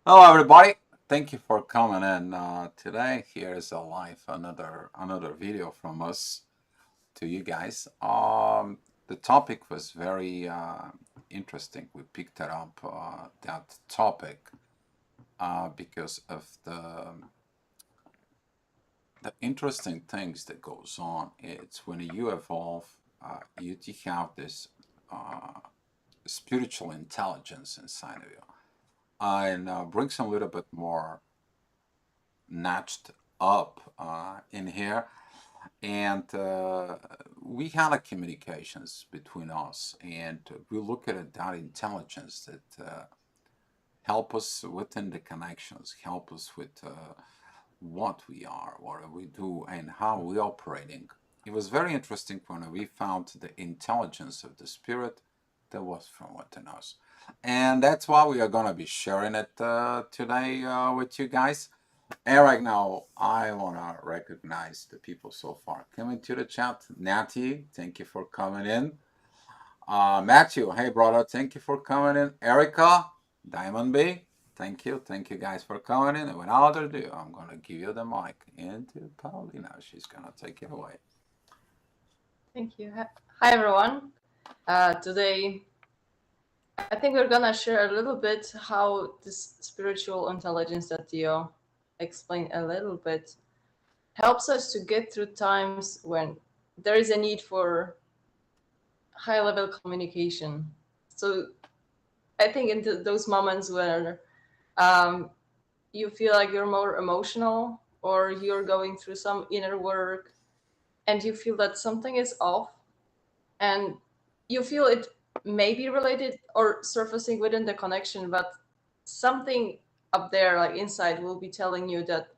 Hello, everybody. Thank you for coming in. Today, here is a live another video from us to you guys. The topic was very interesting. We picked it up that topic because of the interesting things that goes on. It's when you evolve, you have this uh, spiritual intelligence inside of you, and brings a little bit more notched up in here, and we had a communications between us, and we look at that intelligence that help us within the connections, help us with what we are, what we do, and how we operating. It was very interesting when we found the intelligence of the spirit that was from within us, and that's why we are going to be sharing it today with you guys. And right now, I want to recognize the people so far coming to the chat. Natty, thank you for coming in. Matthew, hey brother, thank you for coming in. Erica, Diamond B, thank you. Thank you guys for coming in. And without further ado, I'm going to give you the mic into Paulina. She's going to take it away. Thank you. Hi, everyone. Today, I think we're gonna share a little bit how this spiritual intelligence that Dio explained a little bit helps us to get through times when there is a need for high-level communication. So I think in those moments where um, you feel like you're more emotional or you're going through some inner work and you feel that something is off and you feel it may be related or surfacing within the connection, but something up there, like inside, will be telling you that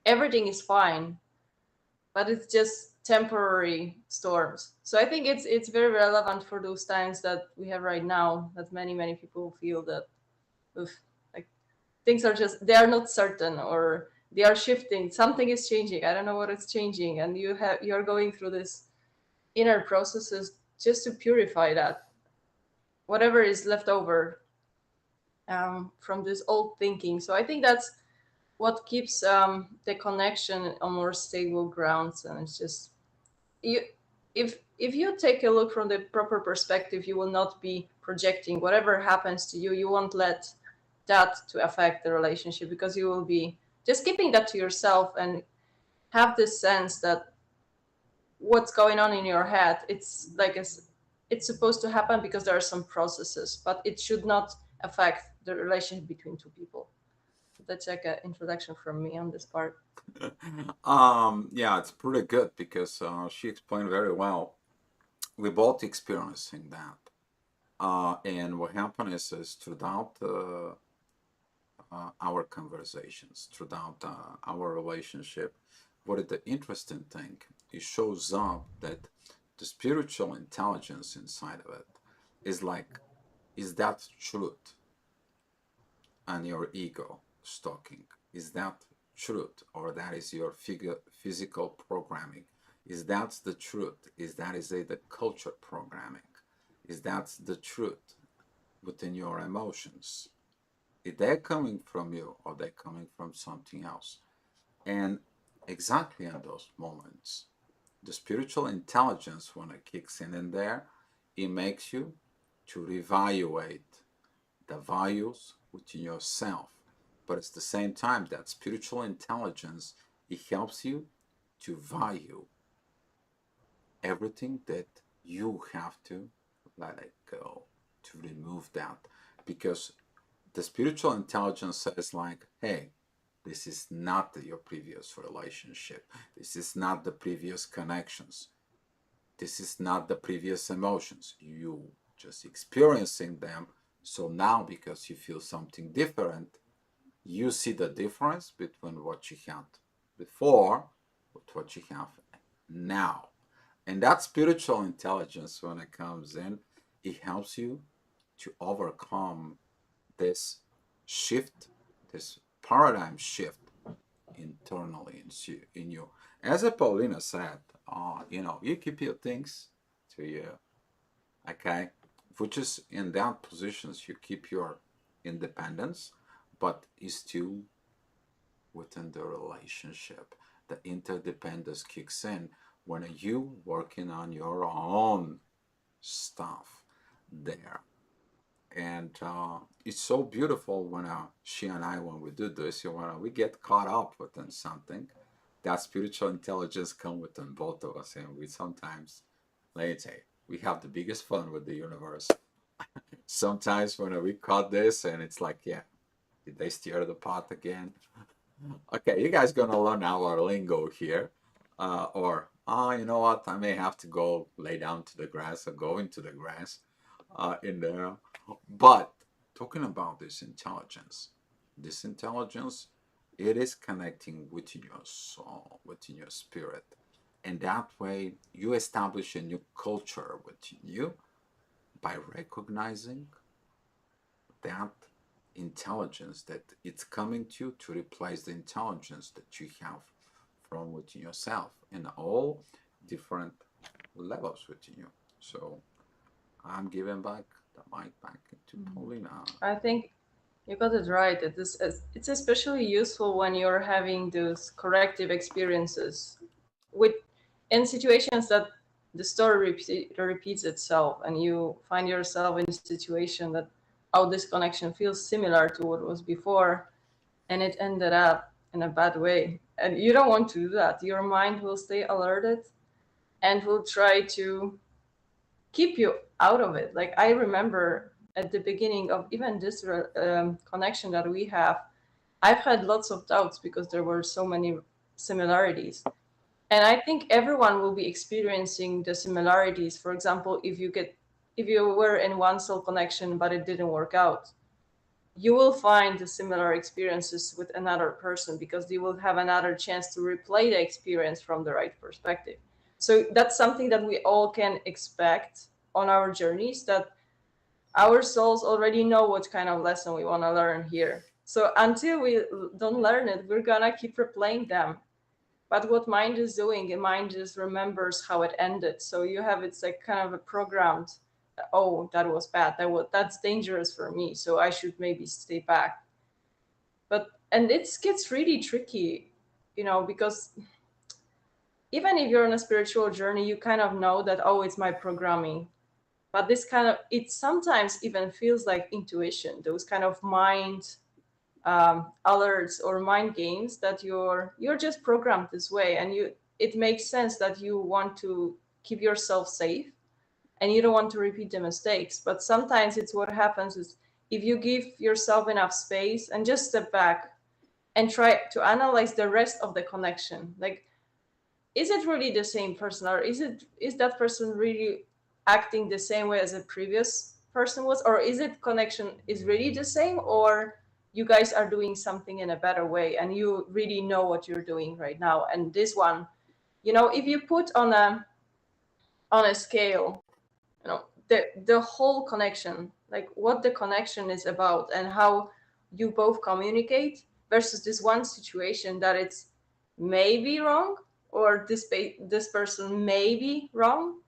everything is fine, but it's just temporary storms. So I think it's very relevant for those times that we have right now, that many people feel that, oof, like things are just they are not certain or they are shifting. Something is changing. I don't know what it's changing, and you're going through this inner processes just to purify that whatever is left over from this old thinking. So I think that's what keeps the connection on more stable grounds. And it's just you, if you take a look from the proper perspective, you will not be projecting whatever happens to you. You won't let that to affect the relationship because you will be just keeping that to yourself and have this sense that what's going on in your head it's supposed to happen because there are some processes, but it should not affect the relationship between two people. So that's like an introduction from me on this part. Yeah, it's pretty good because she explained very well. We both experiencing that. And what happened is throughout our conversations, throughout our relationship, what is the interesting thing? It shows up that the spiritual intelligence inside of it is like, is that truth? And your ego stalking, is that truth? Or that is your physical programming? Is that the truth? Is that is the culture programming? Is that the truth within your emotions? Is they coming from you or they coming from something else? And exactly in those moments, the spiritual intelligence, when it kicks in there, it makes you to reevaluate the values within yourself. But at the same time, that spiritual intelligence, it helps you to value everything that you have to let it go, to remove that. Because the spiritual intelligence says like, hey, this is not your previous relationship. This is not the previous connections. This is not the previous emotions. You just experiencing them. So now, because you feel something different, you see the difference between what you had before with what you have now. And that spiritual intelligence, when it comes in, it helps you to overcome this shift, this paradigm shift internally in you. As Paulina said, you keep your things to you, okay? Which is in that positions you keep your independence, but it's still within the relationship. The interdependence kicks in when you working on your own stuff there. And it's so beautiful when she and I, when we do this, when we get caught up within something, that spiritual intelligence come within both of us, and we sometimes, let's say, we have the biggest fun with the universe. Sometimes when we caught this, and it's like, yeah, did they stir the pot again? Okay, you guys gonna learn our lingo here, or you know what? I may have to go lay down to the grass or go into the grass, in there. But talking about this intelligence, it is connecting within your soul, within your spirit, and that way you establish a new culture within you by recognizing that intelligence that it's coming to you to replace the intelligence that you have from within yourself in all different levels within you. So I'm giving back the mic back to Paulina. I think you got it right. It's especially useful when you're having those corrective experiences with in situations that the story repeats itself, and you find yourself in a situation that oh, this connection feels similar to what was before, and it ended up in a bad way. And you don't want to do that. Your mind will stay alerted and will try to keep you out of it. Like I remember at the beginning of even this connection that we have, I've had lots of doubts because there were so many similarities. And I think everyone will be experiencing the similarities. For example, if you were in one soul connection but it didn't work out, you will find the similar experiences with another person because you will have another chance to replay the experience from the right perspective. So that's something that we all can expect on our journeys, that our souls already know what kind of lesson we want to learn here. So until we don't learn it, we're gonna keep replaying them. But what mind is doing, mind just remembers how it ended. So you have it's like kind of a programmed, oh, that was bad. That's dangerous for me. So I should maybe stay back. But and it gets really tricky, because even if you're on a spiritual journey, you kind of know that, oh, it's my programming. But this kind of it sometimes even feels like intuition, those kind of mind alerts or mind games that you're just programmed this way, and it makes sense that you want to keep yourself safe and you don't want to repeat the mistakes. But sometimes it's what happens is if you give yourself enough space and just step back and try to analyze the rest of the connection, like, is it really the same person, or is that person really acting the same way as a previous person was, or is it connection is really the same, or you guys are doing something in a better way and you really know what you're doing right now. And this one, if you put on a scale, the whole connection, like what the connection is about and how you both communicate versus this one situation that it's maybe wrong, or this person may be wrong,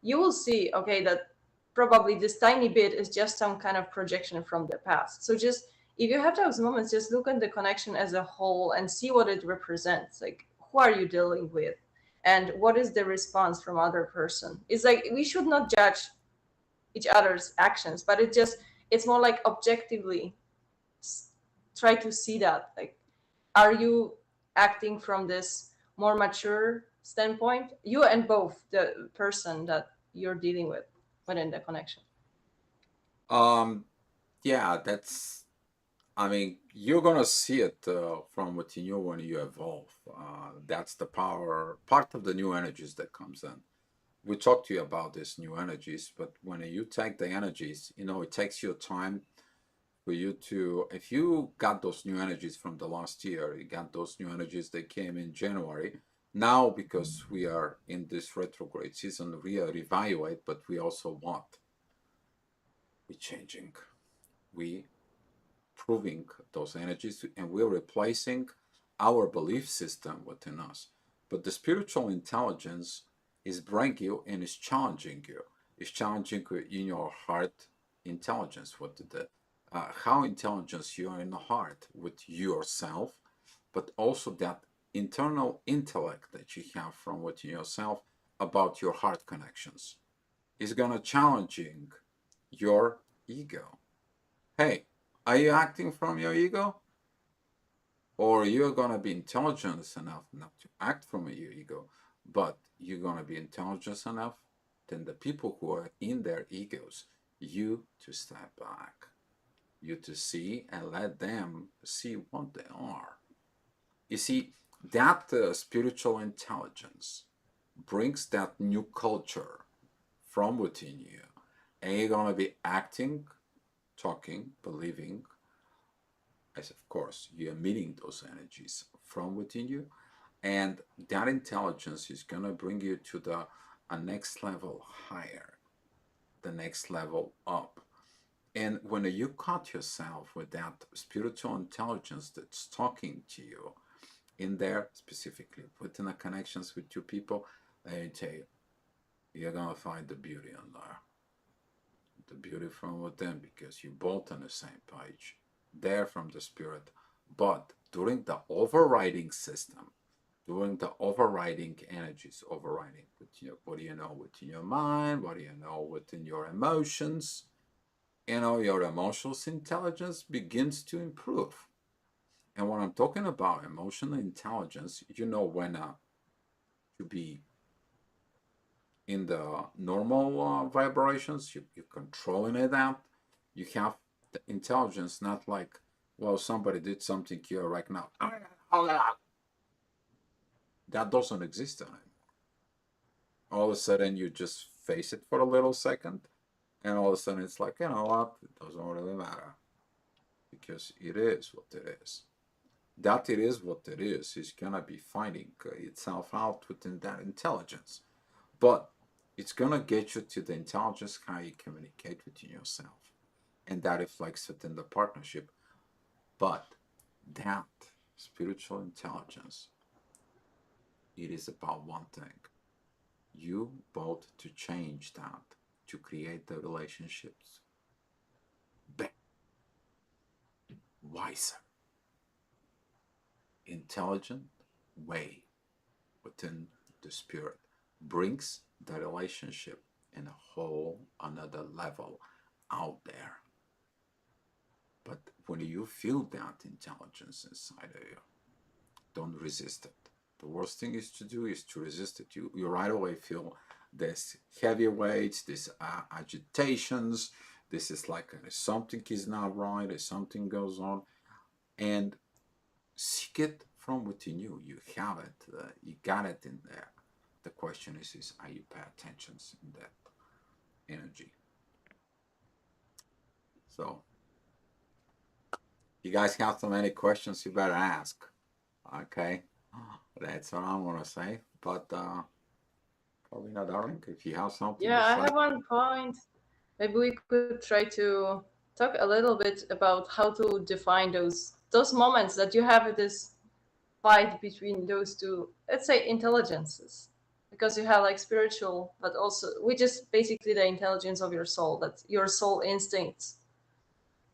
you will see, okay, that probably this tiny bit is just some kind of projection from the past. So just if you have those moments, just look at the connection as a whole and see what it represents. Like, who are you dealing with, and what is the response from other person? It's like we should not judge each other's actions, but it's more like objectively try to see that, like, are you acting from this more mature standpoint, you and both the person that you're dealing with within the connection. Um, yeah, that's. I mean, you're gonna see it from within you when you evolve. That's the power, part of the new energies that comes in. We talked to you about these new energies, but when you take the energies, it takes you time for you to, if you got those new energies from the last year, you got those new energies that came in January. Now, because we are in this retrograde season, we are reevaluate, but we also want, we changing, we proving those energies, and we're replacing our belief system within us. But the spiritual intelligence is bringing you and is challenging you. It's challenging you in your heart intelligence. What the how intelligent you are in the heart with yourself, but also that internal intellect that you have from within yourself about your heart connections is gonna challenging your ego. Hey, are you acting from your ego? Or you're gonna be intelligent enough not to act from your ego, but you're gonna be intelligent enough than the people who are in their egos, you to step back, you to see and let them see what they are. You see, that spiritual intelligence brings that new culture from within you, and you're gonna be acting, talking, believing, as of course you're emitting those energies from within you, and that intelligence is gonna bring you to the a next level higher, the next level up. And when you caught yourself with that spiritual intelligence that's talking to you in there, specifically within the connections with two people, let me tell you, you're gonna find the beauty in there, the beauty from within, because you're both on the same page, there from the spirit. But during the overriding system, during the overriding energies, overriding with what do you know within your mind, what do you know within your emotions, your emotional intelligence begins to improve. And when I'm talking about emotional intelligence, when to be in the normal vibrations, you're controlling it out. You have the intelligence, not like, well, somebody did something here right now. That doesn't exist anymore. All of a sudden, you just face it for a little second, and all of a sudden, it's like, you know what? It doesn't really matter because it is what it is. That it is what it is gonna be finding itself out within that intelligence. But it's gonna get you to the intelligence how you communicate within yourself, and that reflects within the partnership. But that spiritual intelligence, it is about one thing: you both to change that, to create the relationships better, wiser, intelligent way within the spirit brings the relationship in a whole another level out there. But when you feel that intelligence inside of you, don't resist it. The worst thing is to do is to resist it. You right away feel this heavy weights, this agitations. This is like something is not right, or something goes on, and seek it from within you. You have it. You got it in there. The question is are you pay attention in that energy? So, you guys have so many questions, you better ask. Okay, that's what I'm gonna say. But Paulina, darling, if you have something to Yeah, I say, have one point. Maybe we could try to talk a little bit about how to define those moments that you have this fight between those two, let's say, intelligences, because you have like spiritual, but also which is basically the intelligence of your soul, that's your soul instincts,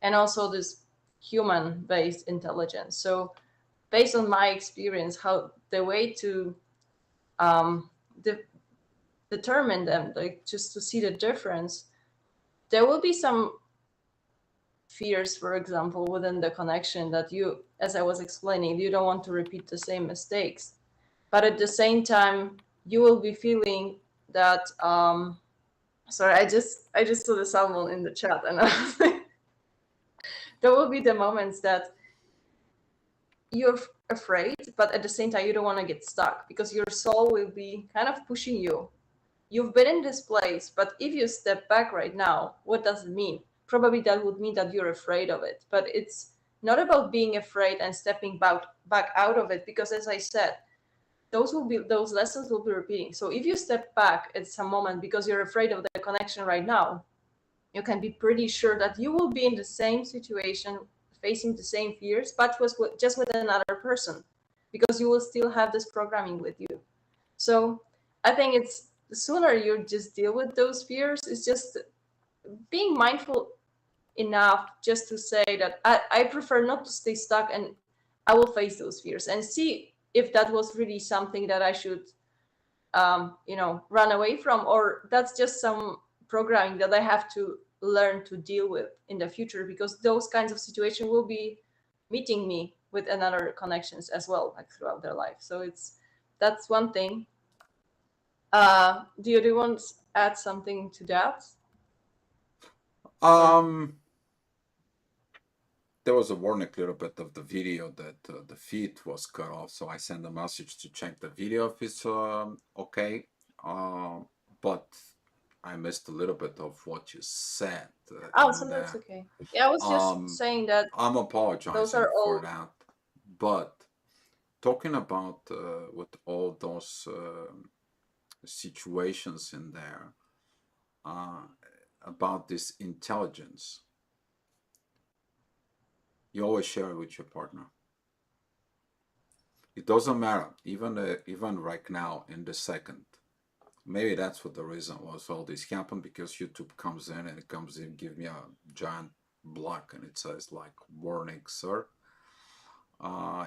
and also this human based intelligence. So based on my experience, how the way to um, de- determine them, like just to see the difference, there will be some fears, for example, within the connection that you, as I was explaining, you don't want to repeat the same mistakes. But at the same time, you will be feeling that sorry, I just saw the salmon in the chat, and there will be the moments that you're afraid, but at the same time you don't want to get stuck because your soul will be kind of pushing you. You've been in this place, but if you step back right now, what does it mean? Probably that would mean that you're afraid of it, but it's not about being afraid and stepping back out of it, because as I said, those lessons will be repeating. So if you step back at some moment because you're afraid of the connection right now, you can be pretty sure that you will be in the same situation, facing the same fears, but just with another person, because you will still have this programming with you. So I think it's the sooner you just deal with those fears, it's just being mindful enough just to say that I prefer not to stay stuck, and I will face those fears and see if that was really something that I should, run away from, or that's just some programming that I have to learn to deal with in the future, because those kinds of situations will be meeting me with another connections as well, like throughout their life. So that's one thing. Do you want to add something to that? Or There was a warning a little bit of the video that the feed was cut off, so I sent a message to check the video if it's okay. But I missed a little bit of what you said oh, in so that's there. okay. Yeah, I was just Um, saying that I'm those apologizing are for all. that, but talking about with all those situations in there uh, about this intelligence, you always share it with your partner. It doesn't matter, even right now in the second. Maybe that's what the reason was all this happened, because YouTube comes in and it comes in, give me a giant block, and it says like, warning, sir,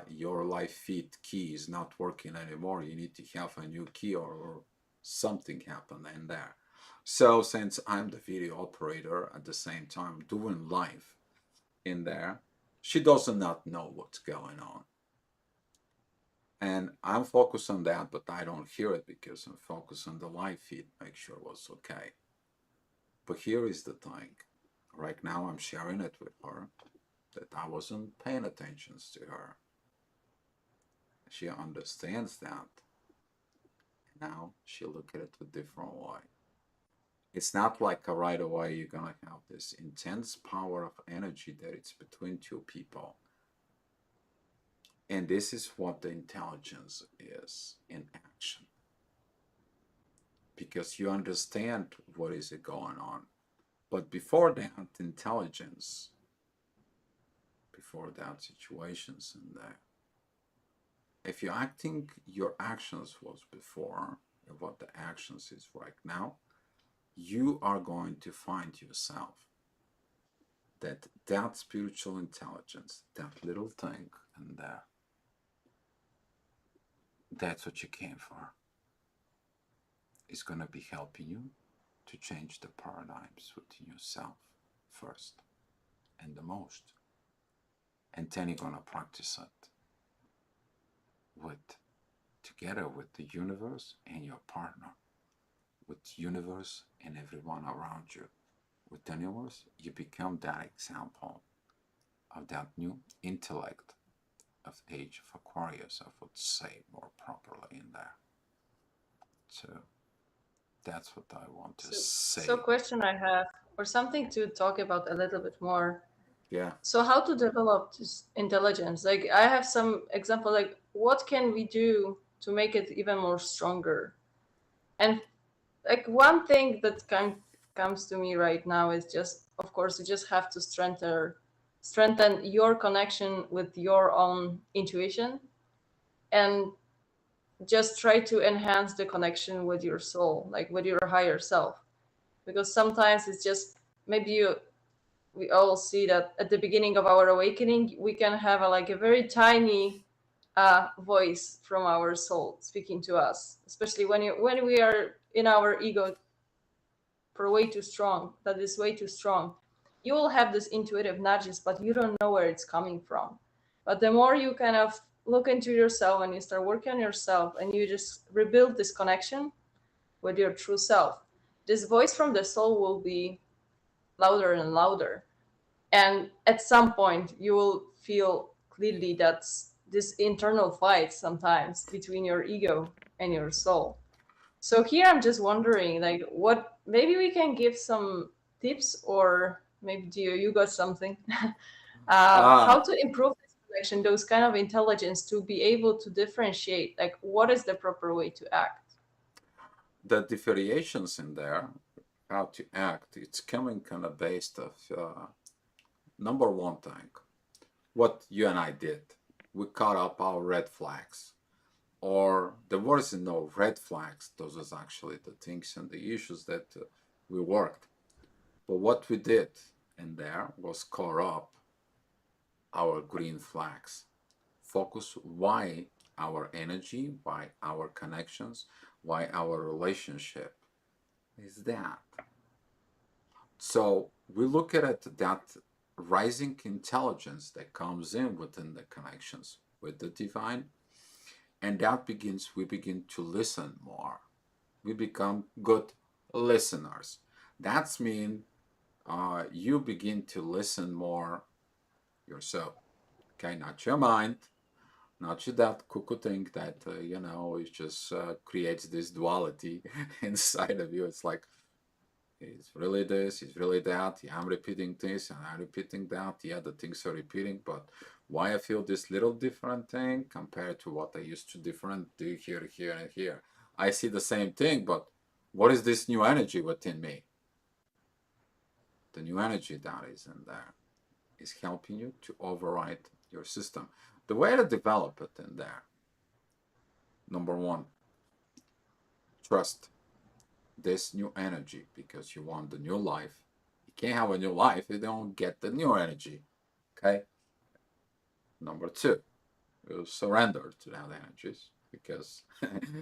your live feed key is not working anymore. You need to have a new key, or something happened in there. So since I'm the video operator at the same time doing live in there, she does not know what's going on. And I'm focused on that, but I don't hear it because I'm focused on the live feed, make sure it was okay. But here is the thing. Right now I'm sharing it with her that I wasn't paying attention to her. She understands that. Now she look at it a different way. It's not like right away you're gonna have this intense power of energy that it's between two people. And this is what the intelligence is in action. Because you understand what is going on. But before that intelligence, before that situations in there, if you're acting, your actions was before, and what the actions is right now, you are going to find yourself that spiritual intelligence, that little thing in there, that's what you came for. It's going to be helping you to change the paradigms within yourself first and the most. And then you're going to practice it together with the universe and your partner, with universe and everyone around you. With the universe, you become that example of that new intellect of age of Aquarius, I would say more properly in there. So that's what I want to say. So question I have, or something to talk about a little bit more. Yeah. So how to develop this intelligence? Like I have some example, like what can we do to make it even more stronger? And like one thing that comes to me right now is just, of course, you just have to strengthen your connection with your own intuition, and just try to enhance the connection with your soul, like with your higher self. Because sometimes it's just, maybe we all see that at the beginning of our awakening we can have a very tiny voice from our soul speaking to us, especially when we are in our ego for way too strong, that is way too strong. You will have this intuitive nudges, but you don't know where it's coming from. But the more you kind of look into yourself and you start working on yourself and you just rebuild this connection with your true self, this voice from the soul will be louder and louder. And at some point, you will feel clearly that this internal fight sometimes between your ego and your soul. So here I'm just wondering, like, what maybe we can give some tips, or maybe do you got something? How Ah, to improve this connection, those kind of intelligence to be able to differentiate, like, what is the proper way to act? the differentiations in there, how to act, it's coming kind of based of number one thing, what you and I did. We caught up our red flags, or there was no red flags. Those was actually the things and the issues that we worked. But what we did, in there was color up our green flags. Focus why our energy, why our connections, why our relationship is that. So we look at it, that rising intelligence that comes in within the connections with the divine, and that begins, we begin to listen more. We become good listeners. That's mean you begin to listen more yourself. Okay, not your mind, not you that cuckoo thing that it just creates this duality inside of you. It's like it's really this, it's really that. Yeah, I'm repeating this and I'm repeating that. Yeah, the things are repeating, but why I feel this little different thing compared to what I used to different do here, here, and here. I see the same thing, but what is this new energy within me? The new energy that is in there is helping you to override your system. The way to develop it in there, number one, trust this new energy because you want the new life. You can't have a new life if you don't get the new energy. Okay. Number two, you surrender to that energies because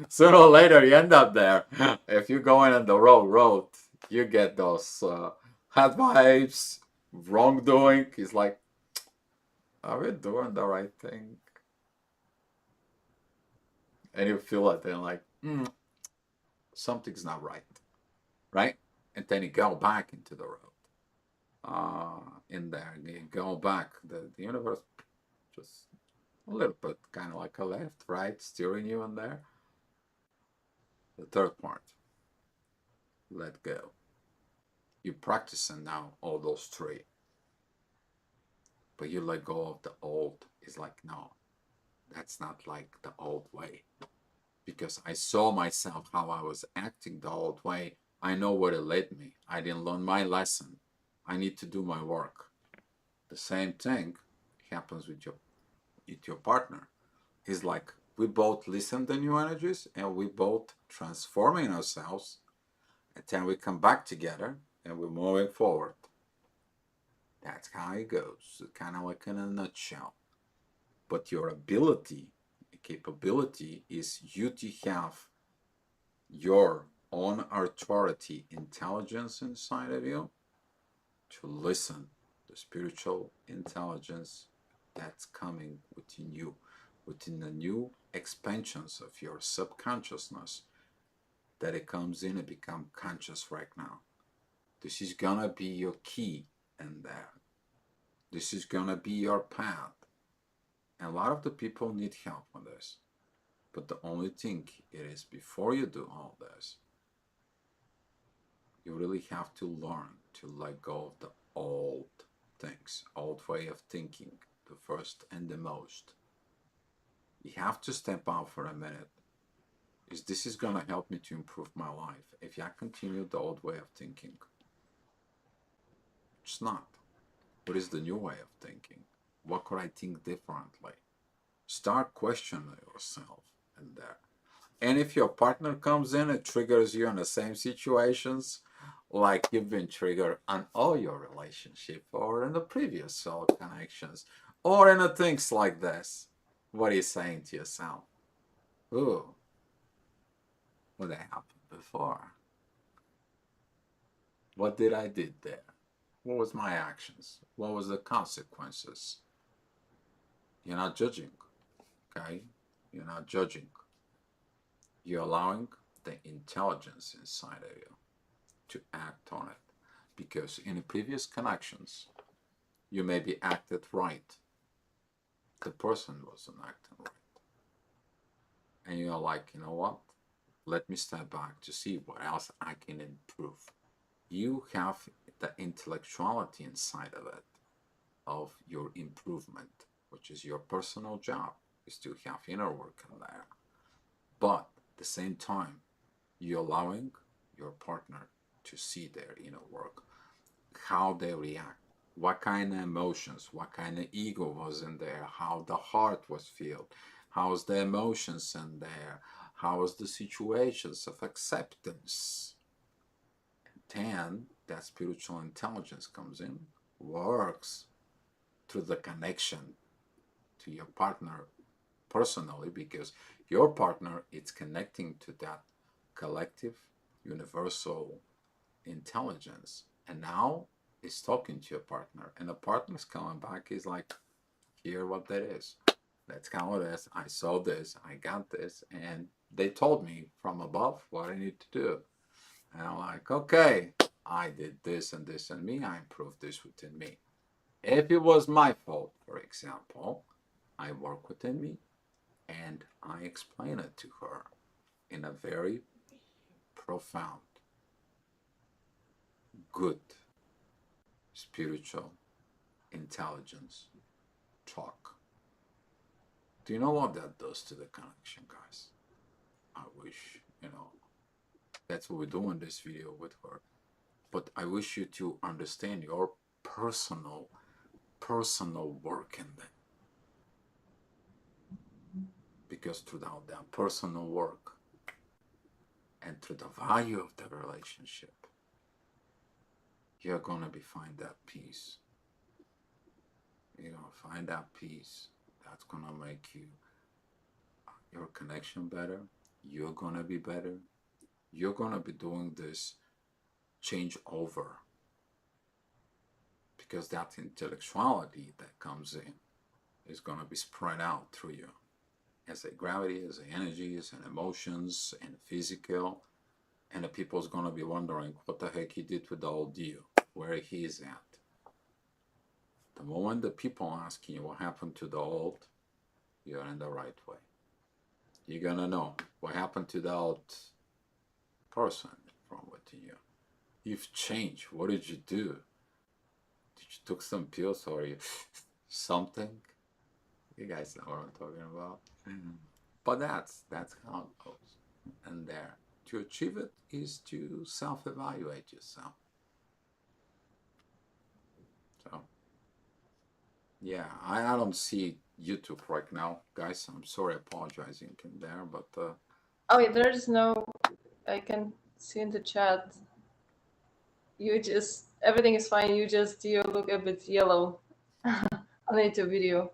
sooner or later you end up there. If you're going on the wrong road, you get those bad vibes, wrongdoing. It's like, are we doing the right thing? And you feel it, and like, something's not right, right? And then you go back into the road. In there, and you go back. The universe just a little bit, kind of like a left, right, steering you in there. The third part, let go. You're practicing now all those three, but you let go of the old. It's like, no, that's not like the old way. Because I saw myself how I was acting the old way. I know where it led me. I didn't learn my lesson. I need to do my work. The same thing happens with your partner. It's like we both listen to new energies and we both transforming ourselves, and then we come back together and we're moving forward. That's how it goes, kind of like in a nutshell. But your ability, capability is you to have your own authority, intelligence inside of you to listen, the spiritual intelligence that's coming within you, within the new expansions of your subconsciousness, that it comes in and become conscious right now. This is gonna be your key in there. This is gonna be your path. And a lot of the people need help with this. But the only thing it is, before you do all this, you really have to learn to let go of the old things, old way of thinking, the first and the most. You have to step out for a minute. This is gonna help me to improve my life. If I continue the old way of thinking, it's not. What is the new way of thinking? What could I think differently? Start questioning yourself in there. And if your partner comes in and triggers you in the same situations, like you've been triggered on all your relationship or in the previous soul connections, or in the things like this, what are you saying to yourself? Ooh, what happened before? What did I did there? What was my actions? What was the consequences? You're not judging, okay? You're not judging. You're allowing the intelligence inside of you to act on it. Because in the previous connections, you maybe acted right. The person wasn't acting right. And you're like, you know what? Let me step back to see what else I can improve. You have the intellectuality inside of it, of your improvement, which is your personal job, is to have inner work in there. But at the same time, you're allowing your partner to see their inner work, how they react, what kind of emotions, what kind of ego was in there, how the heart was filled, how's the emotions in there, how is the situations of acceptance. And then that spiritual intelligence comes in works through the connection to your partner personally, because your partner is connecting to that collective universal intelligence, and now is talking to your partner, and the partner's coming back, is like, here what that is, that's how it is, I saw this, I got this, and they told me from above what I need to do. And I'm like, okay, I did this and this and me, I improved this within me. If it was my fault, for example, I work within me and I explain it to her in a very profound, good, spiritual intelligence talk. Do you know what that does to the connection, guys? I wish, that's what we do in this video with her. But I wish you to understand your personal work in that. Because throughout that personal work and through the value of the relationship, you're gonna find that peace. You're gonna find that peace. That's gonna make your connection better. You're gonna be better. You're gonna be doing this change over, because that intellectuality that comes in is gonna be spread out through you as a gravity, as a energies and emotions and physical. And the people's gonna be wondering what the heck he did with the old Dio, where he is at. The moment the people asking you what happened to the old, you're in the right way. You're gonna know what happened to the old person from within you. You've changed. What did you do? Did you took some pills or you something? You guys know what I'm talking about. But that's how it goes. And there, to achieve it is to self-evaluate yourself. So, yeah, I don't see YouTube right now, guys. I'm sorry, apologizing in there, but Oh, yeah, there's no. I can see in the chat. You just everything is fine. You look a bit yellow on the YouTube video.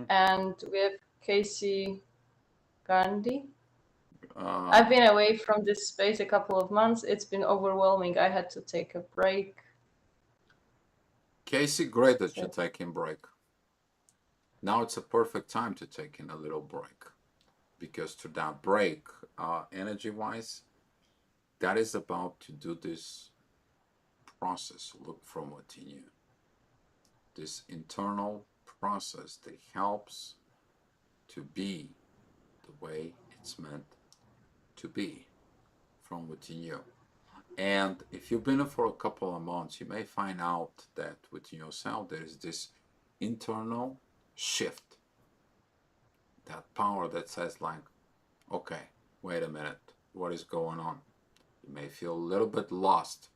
And we have Casey Gandhi. I've been away from this space a couple of months. It's been overwhelming. I had to take a break. Casey, great that you're taking a break. Now it's a perfect time to take in a little break, because to that break, energy-wise, that is about to do this process, look from within you. This internal process that helps to be the way it's meant to be from within you. And if you've been there for a couple of months, you may find out that within yourself there is this internal shift, that power that says like, okay, wait a minute, what is going on? You may feel a little bit lost.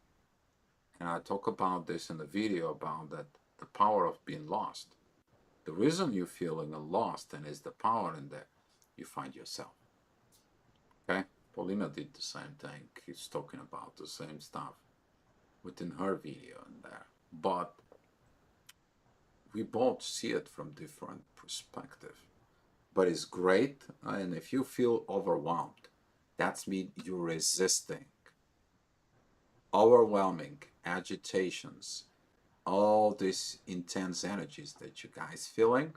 And I talk about this in the video about that, the power of being lost. The reason you're feeling lost and is the power in there, you find yourself. Okay? Paulina did the same thing. She's talking about the same stuff within her video in there. But we both see it from different perspective. But it's great, and if you feel overwhelmed, that's mean you're resisting. Overwhelming agitations, all these intense energies that you guys feeling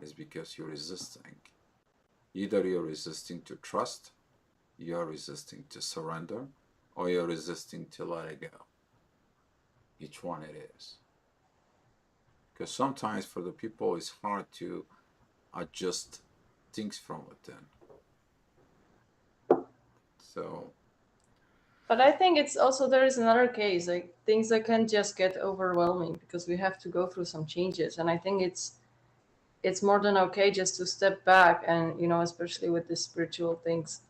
is because you're resisting. Either you're resisting to trust, you're resisting to surrender, or you're resisting to let it go. Each one it is. Because sometimes for the people it's hard to adjust things from within. So. But I think it's also there is another case, like things that can just get overwhelming because we have to go through some changes. And I think it's more than okay just to step back and, especially with the spiritual things,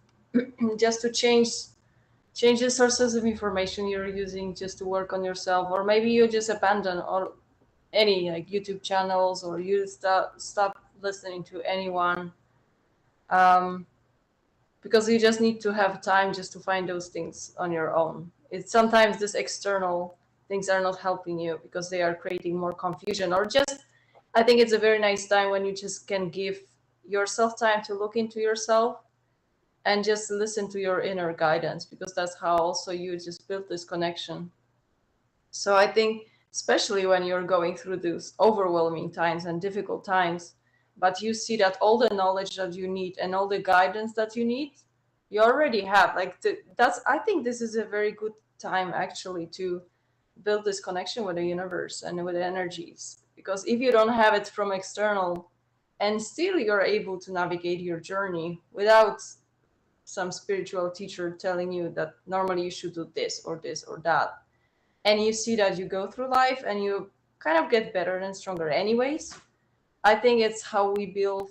just to change the sources of information you're using just to work on yourself, or maybe you just abandon all any like YouTube channels, or you stop listening to anyone, because you just need to have time just to find those things on your own. It's sometimes this external things are not helping you because they are creating more confusion. Or just, I think it's a very nice time when you just can give yourself time to look into yourself and just listen to your inner guidance, because that's how also you just build this connection. So I think, especially when you're going through those overwhelming times and difficult times, but you see that all the knowledge that you need and all the guidance that you need, you already have. Like that's, I think this is a very good time actually to build this connection with the universe and with the energies. Because if you don't have it from external, and still you're able to navigate your journey without some spiritual teacher telling you that normally you should do this or that, and you see that you go through life and you kind of get better and stronger anyways, I think it's how we build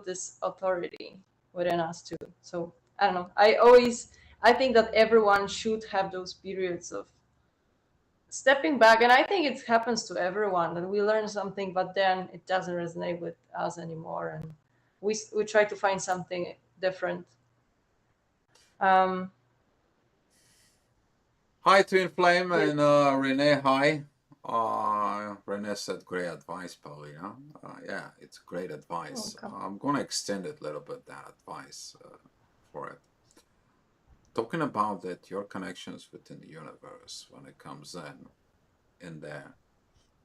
this authority within us too. So I don't know, I think that everyone should have those periods of stepping back, and I think it happens to everyone that we learn something but then it doesn't resonate with us anymore, and we try to find something different. um Hi, Twin Flame, yeah. and Renee, hi. Renee said great advice, Paulina. Yeah, it's great advice. Welcome. I'm going to extend it a little bit, that advice for it. Talking about that, your connections within the universe, when it comes in there,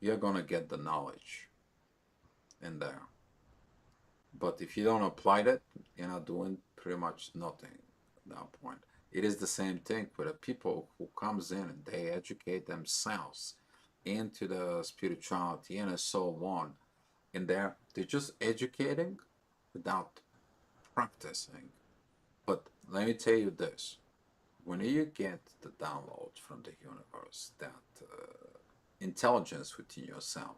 you're going to get the knowledge in there. But if you don't apply that, you're not doing pretty much nothing at that point. It is the same thing with the people who comes in and they educate themselves into the spirituality and so on. In there, they're just educating without practicing. But let me tell you this: when you get the download from the universe, that intelligence within yourself,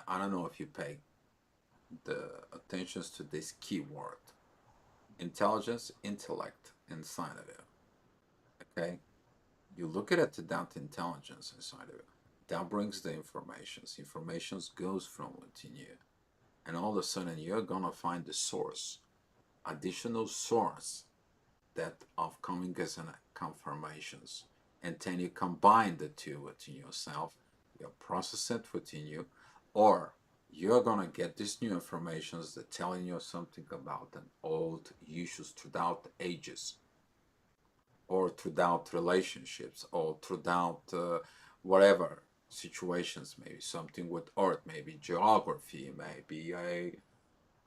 I don't know if you pay the attentions to this keyword: intelligence, intellect inside of you. Okay, you look at it to that intelligence inside of you. That brings the informations. Informations goes from within you, and all of a sudden you're gonna find the source, additional source that of coming as an confirmations, and then you combine the two within yourself. You process it within you, or you're gonna get these new informations that telling you something about an old issues throughout the ages, or throughout relationships, or throughout whatever situations, maybe something with earth, maybe geography, maybe a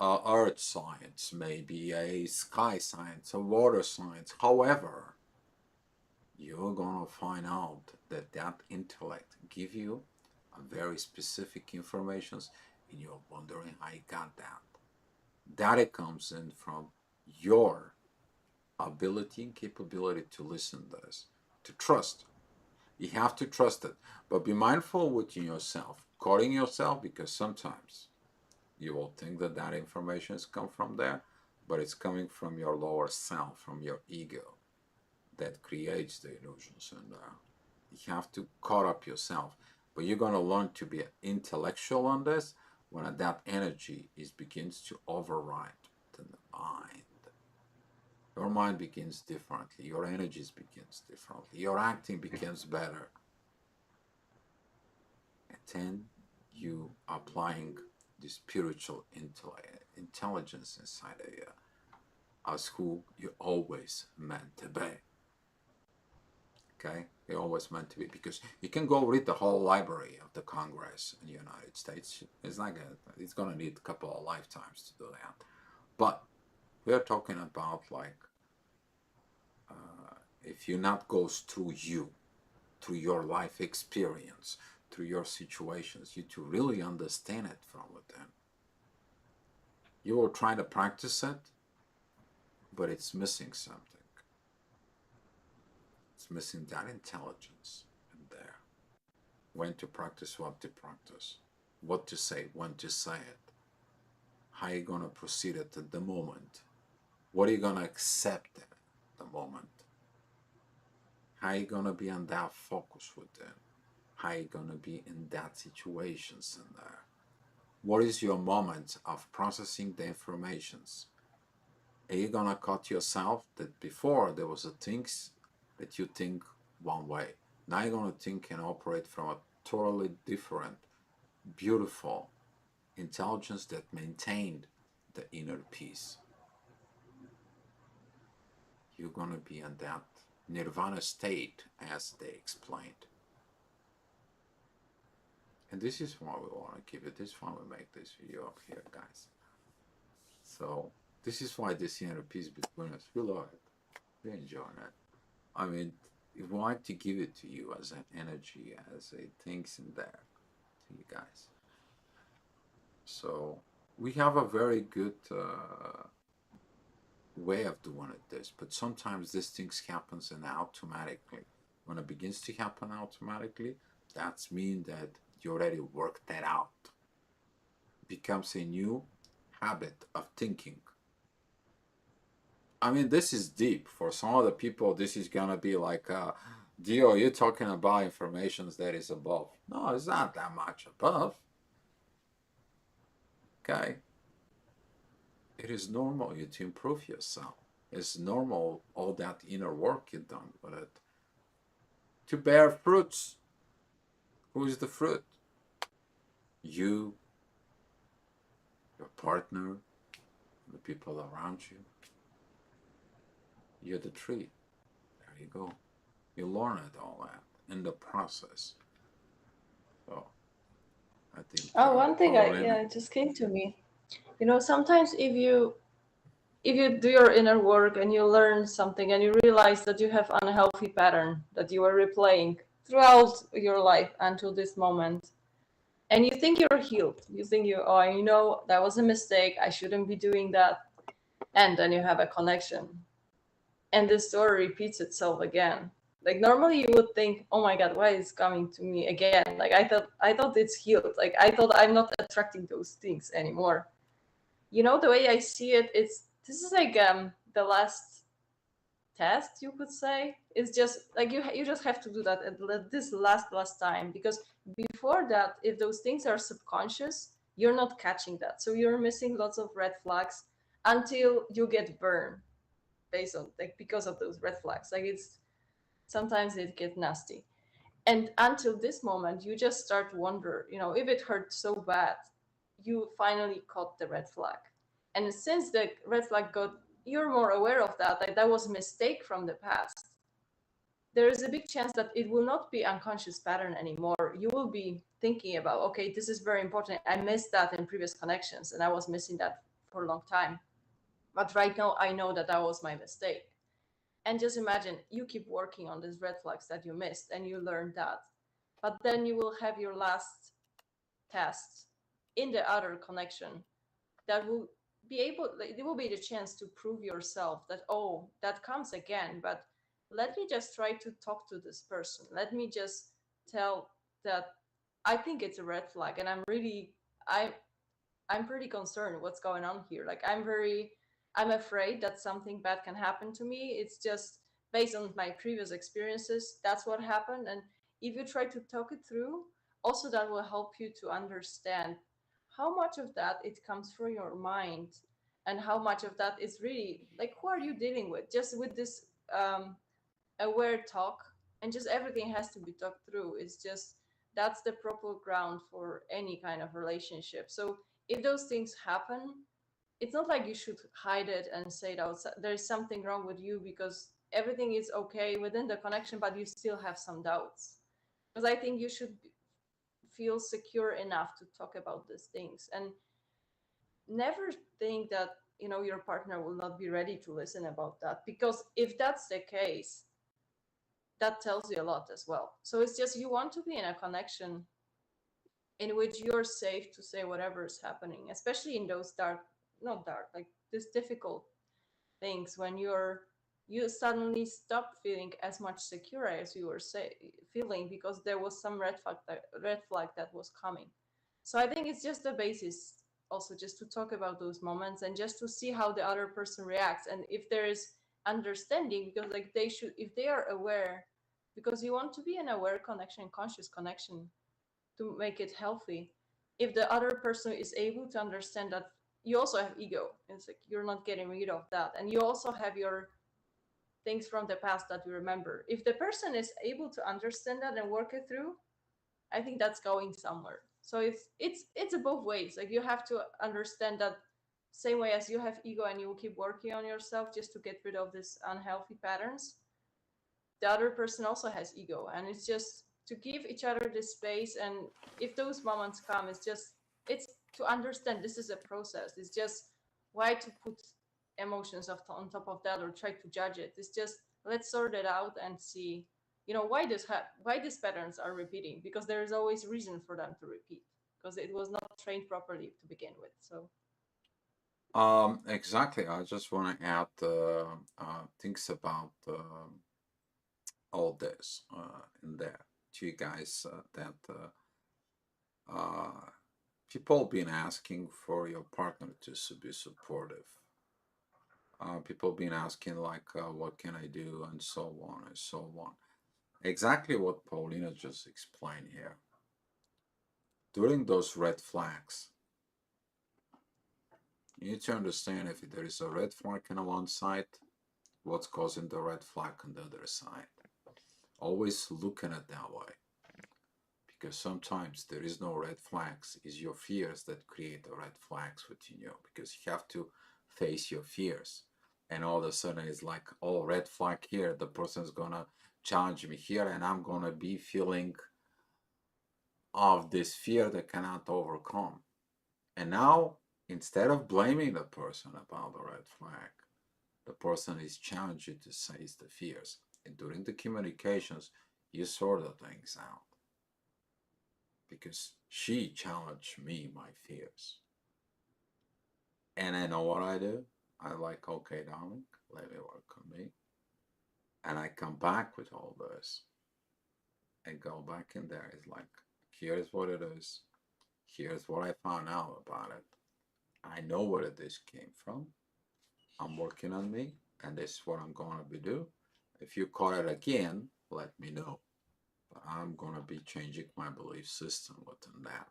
earth science, maybe a sky science, a water science. However, you're gonna find out that that intellect give you a very specific informations, and you're wondering how you got that. That it comes in from your ability and capability to listen to this, to trust. You have to trust it, but be mindful within yourself, guarding yourself, because sometimes you will think that that information has come from there, but it's coming from your lower self, from your ego, that creates the illusions. And you have to caught up yourself. But you're going to learn to be intellectual on this when that energy is begins to override the mind. Your mind begins differently. Your energies begins differently. Your acting becomes better. And then you applying the spiritual intelligence inside of you as who you always meant to be. Okay? You're always meant to be, because you can go read the whole library of the Congress in the United States. It's gonna need a couple of lifetimes to do that. But we're talking about like if you not goes through you, through your life experience, through your situations, you to really understand it from within. You will try to practice it, but it's missing something. It's missing that intelligence in there. When to practice, what to practice, what to say, when to say it, how you gonna proceed it at the moment, what are you gonna accept at the moment, how you gonna be on that focus with them, how you gonna be in that situations in there. What is your moment of processing the informations? Are you gonna cut yourself that before there was a things that you think one way? Now you're going to think and operate from a totally different, beautiful intelligence that maintained the inner peace. You're going to be in that nirvana state, as they explained. And this is why we want to keep it. This is why we make this video up here, guys. So this is why this inner peace between us, we love it. We enjoy it. I mean, we want to give it to you as an energy, as a things in there to you guys. So we have a very good way of doing it this, but sometimes these things happens and automatically. When it begins to happen automatically, that's mean that you already worked that out. It becomes a new habit of thinking. I mean, this is deep. For some other people, this is gonna be like, Dio, you're talking about information that is above. No, it's not that much above. Okay? It is normal you to improve yourself. It's normal all that inner work you've done with it to bear fruits. Who is the fruit? You, your partner, the people around you. You're the tree. There you go. You learn it all that in the process. So I think. One thing it just came to me. You know, sometimes if you do your inner work and you learn something and you realize that you have unhealthy pattern that you are replaying throughout your life until this moment, and you think you're healed, you think you know that was a mistake, I shouldn't be doing that, and then you have a connection and the story repeats itself again. Like normally you would think, oh my god, why is it coming to me again? Like I thought it's healed. Like I thought I'm not attracting those things anymore. You know, the way I see it, this is like the last test, you could say. It's just like you just have to do that at this last time, because before that, if those things are subconscious, you're not catching that, so you're missing lots of red flags until you get burned based on, like, because of those red flags. Like it's sometimes it gets nasty, and until this moment you just start to wonder, you know, if it hurt so bad, you finally caught the red flag. And since the red flag got, you're more aware of that, like that was a mistake from the past, there is a big chance that it will not be unconscious pattern anymore. You will be thinking about, okay, this is very important, I missed that in previous connections and I was missing that for a long time, but right now I know that that was my mistake. And just imagine you keep working on these red flags that you missed and you learned that, but then you will have your last test in the other connection that will be able, like, it will be the chance to prove yourself that, oh, that comes again, but let me just try to talk to this person, let me just tell that I think it's a red flag and I'm pretty concerned what's going on here. Like I'm afraid that something bad can happen to me. It's just based on my previous experiences. That's what happened. And if you try to talk it through, also that will help you to understand how much of that it comes from your mind and how much of that is really like, who are you dealing with? Just with this aware talk, and just everything has to be talked through. It's just that's the proper ground for any kind of relationship. So if those things happen, it's not like you should hide it and say that there's something wrong with you, because everything is okay within the connection, but you still have some doubts. Because I think you should feel secure enough to talk about these things, and never think that, you know, your partner will not be ready to listen about that, because if that's the case, that tells you a lot as well. So it's just, you want to be in a connection in which you're safe to say whatever is happening, especially in those dark, not dark, like this difficult things, when you suddenly stop feeling as much secure as you were feeling, because there was some red flag that was coming. So I think it's just the basis, also just to talk about those moments and just to see how the other person reacts, and if there is understanding, because like they should, if they are aware, because you want to be an aware connection, conscious connection, to make it healthy. If the other person is able to understand that you also have ego, it's like you're not getting rid of that, and you also have your things from the past that you remember. If the person is able to understand that and work it through, I think that's going somewhere. So it's both ways. Like you have to understand that same way as you have ego and you will keep working on yourself just to get rid of these unhealthy patterns, the other person also has ego, and it's just to give each other this space. And if those moments come, it's to understand this is a process. It's just why to put emotions on top of that or try to judge it. It's just let's sort it out and see, why these patterns are repeating, because there is always reason for them to repeat, because it was not trained properly to begin with. So Exactly. I just want to add things about all this in there to you guys that uh, people been asking for your partner to be supportive. People been asking like, what can I do, and so on and so on. Exactly what Paulina just explained here. During those red flags, you need to understand if there is a red flag on one side, what's causing the red flag on the other side. Always look at it that way. Because sometimes there is no red flags. It's your fears that create the red flags within you. Because you have to face your fears. And all of a sudden it's like, oh, red flag here. The person's gonna challenge me here, and I'm gonna be feeling of this fear that cannot overcome. And now, instead of blaming the person about the red flag, the person is challenged to face the fears. And during the communications, you sort of things out. Because she challenged me, my fears. And I know what I do. I like, okay, darling, let me work on me. And I come back with all this and go back in there. It's like, here's what it is. Here's what I found out about it. I know where this came from. I'm working on me, and this is what I'm going to be do. If you call it again, let me know. But I'm going to be changing my belief system within that.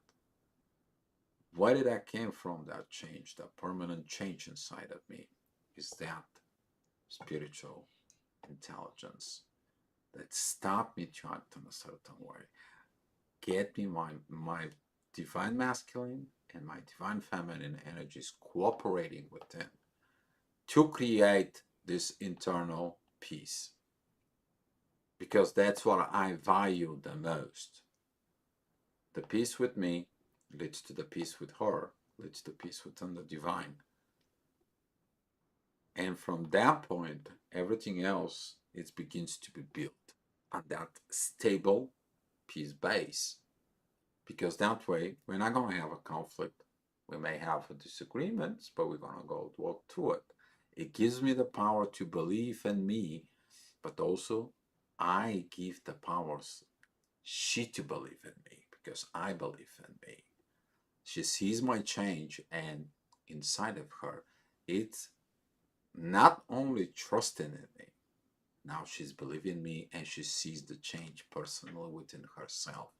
Where did that came from, that change, that permanent change inside of me? Is that spiritual intelligence that stopped me to act in a certain way, get me my divine masculine and my divine feminine energies cooperating within to create this internal peace. Because that's what I value the most. The peace with me leads to the peace with her, leads to peace within the divine. And from that point, everything else it begins to be built on that stable peace base. Because that way, we're not going to have a conflict. We may have disagreements, but we're going to go walk through it. It gives me the power to believe in me, but also I give the powers she to believe in me because I believe in me. She sees my change, and inside of her, it's not only trusting in me, now she's believing me and she sees the change personally within herself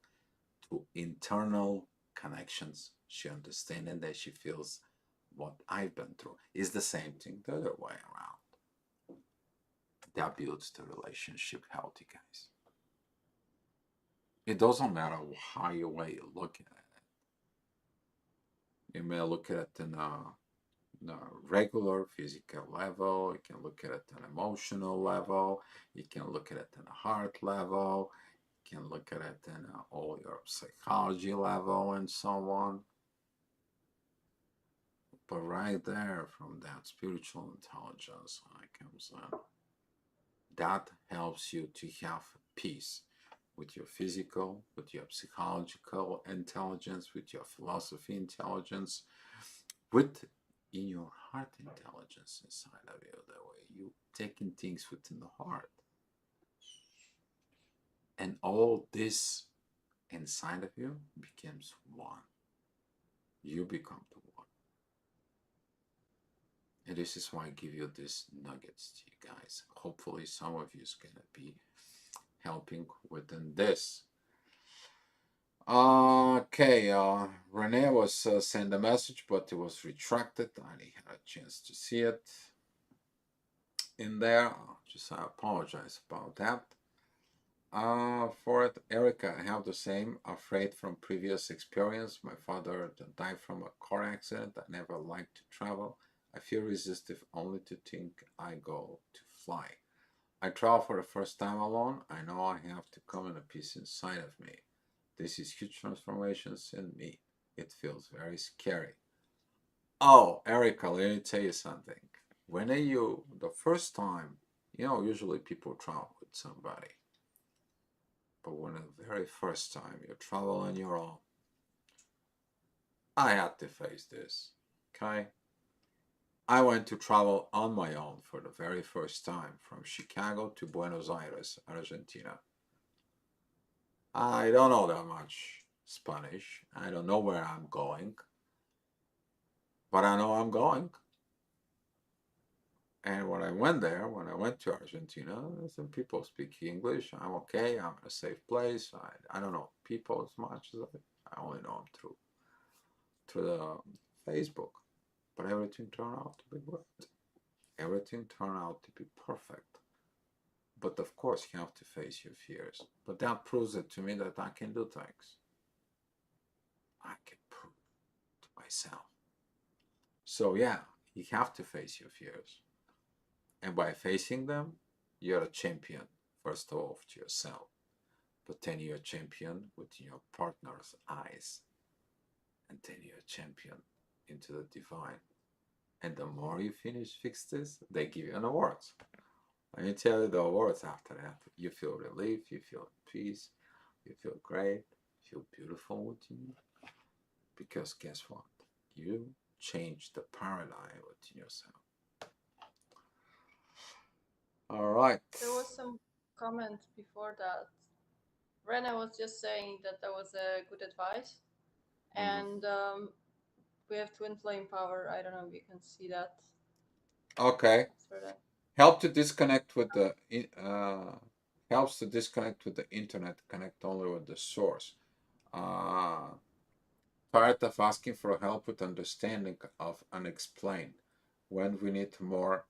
to internal connections. She understands that she feels what I've been through. It's the same thing the other way around. That builds the relationship healthy, guys. It doesn't matter how you way you look at it. You may look at it in a regular physical level, you can look at it on an emotional level, you can look at it on a heart level, you can look at it in all your psychology level and so on. But right there, from that spiritual intelligence comes in, that helps you to have peace with your physical, with your psychological intelligence, with your philosophy intelligence, with in your heart intelligence inside of you. That way you taking things within the heart. And all this inside of you becomes one. You become the one. And this is why I give you these nuggets to you guys. Hopefully some of you is gonna be helping within this. Okay, Renee was sent a message, but it was retracted. I didn't have a chance to see it. in there. Just I apologize about that. For it, Erica, I have the same. Afraid from previous experience. My father died from a car accident. I never liked to travel. I feel resistive only to think I go to fly. I travel for the first time alone. I know I have to come in a peace inside of me. This is huge transformations in me. It feels very scary. Oh, Erica, let me tell you something. When are you the first time, usually people travel with somebody, but when the very first time you travel on your own, I had to face this. Okay? I went to travel on my own for the very first time from Chicago to Buenos Aires, Argentina. I don't know that much Spanish. I don't know where I'm going, but I know I'm going. And when I went there, when I went to Argentina, some people speak English. I'm okay. I'm in a safe place. I don't know people as much as I only know them through the Facebook. But everything turned out to be good. Everything turned out to be perfect. But of course, you have to face your fears. But that proves it to me that I can do things. I can prove to myself. So yeah, you have to face your fears. And by facing them, you're a champion, first of all, to yourself. But then you're a champion with your partner's eyes. And then you're a champion into the divine. And the more you fix this, they give you an award. Let me tell you the awards after that. You feel relief, you feel peace, you feel great, you feel beautiful within you. Because guess what? You change the paradigm within yourself. All right. There was some comment before that. Rena was just saying that that was a good advice, and we have twin flame power. I don't know if you can see that. Okay. Help to disconnect with the helps to disconnect with the internet. Connect only with the source. Part of asking for help with understanding of unexplained. When we need more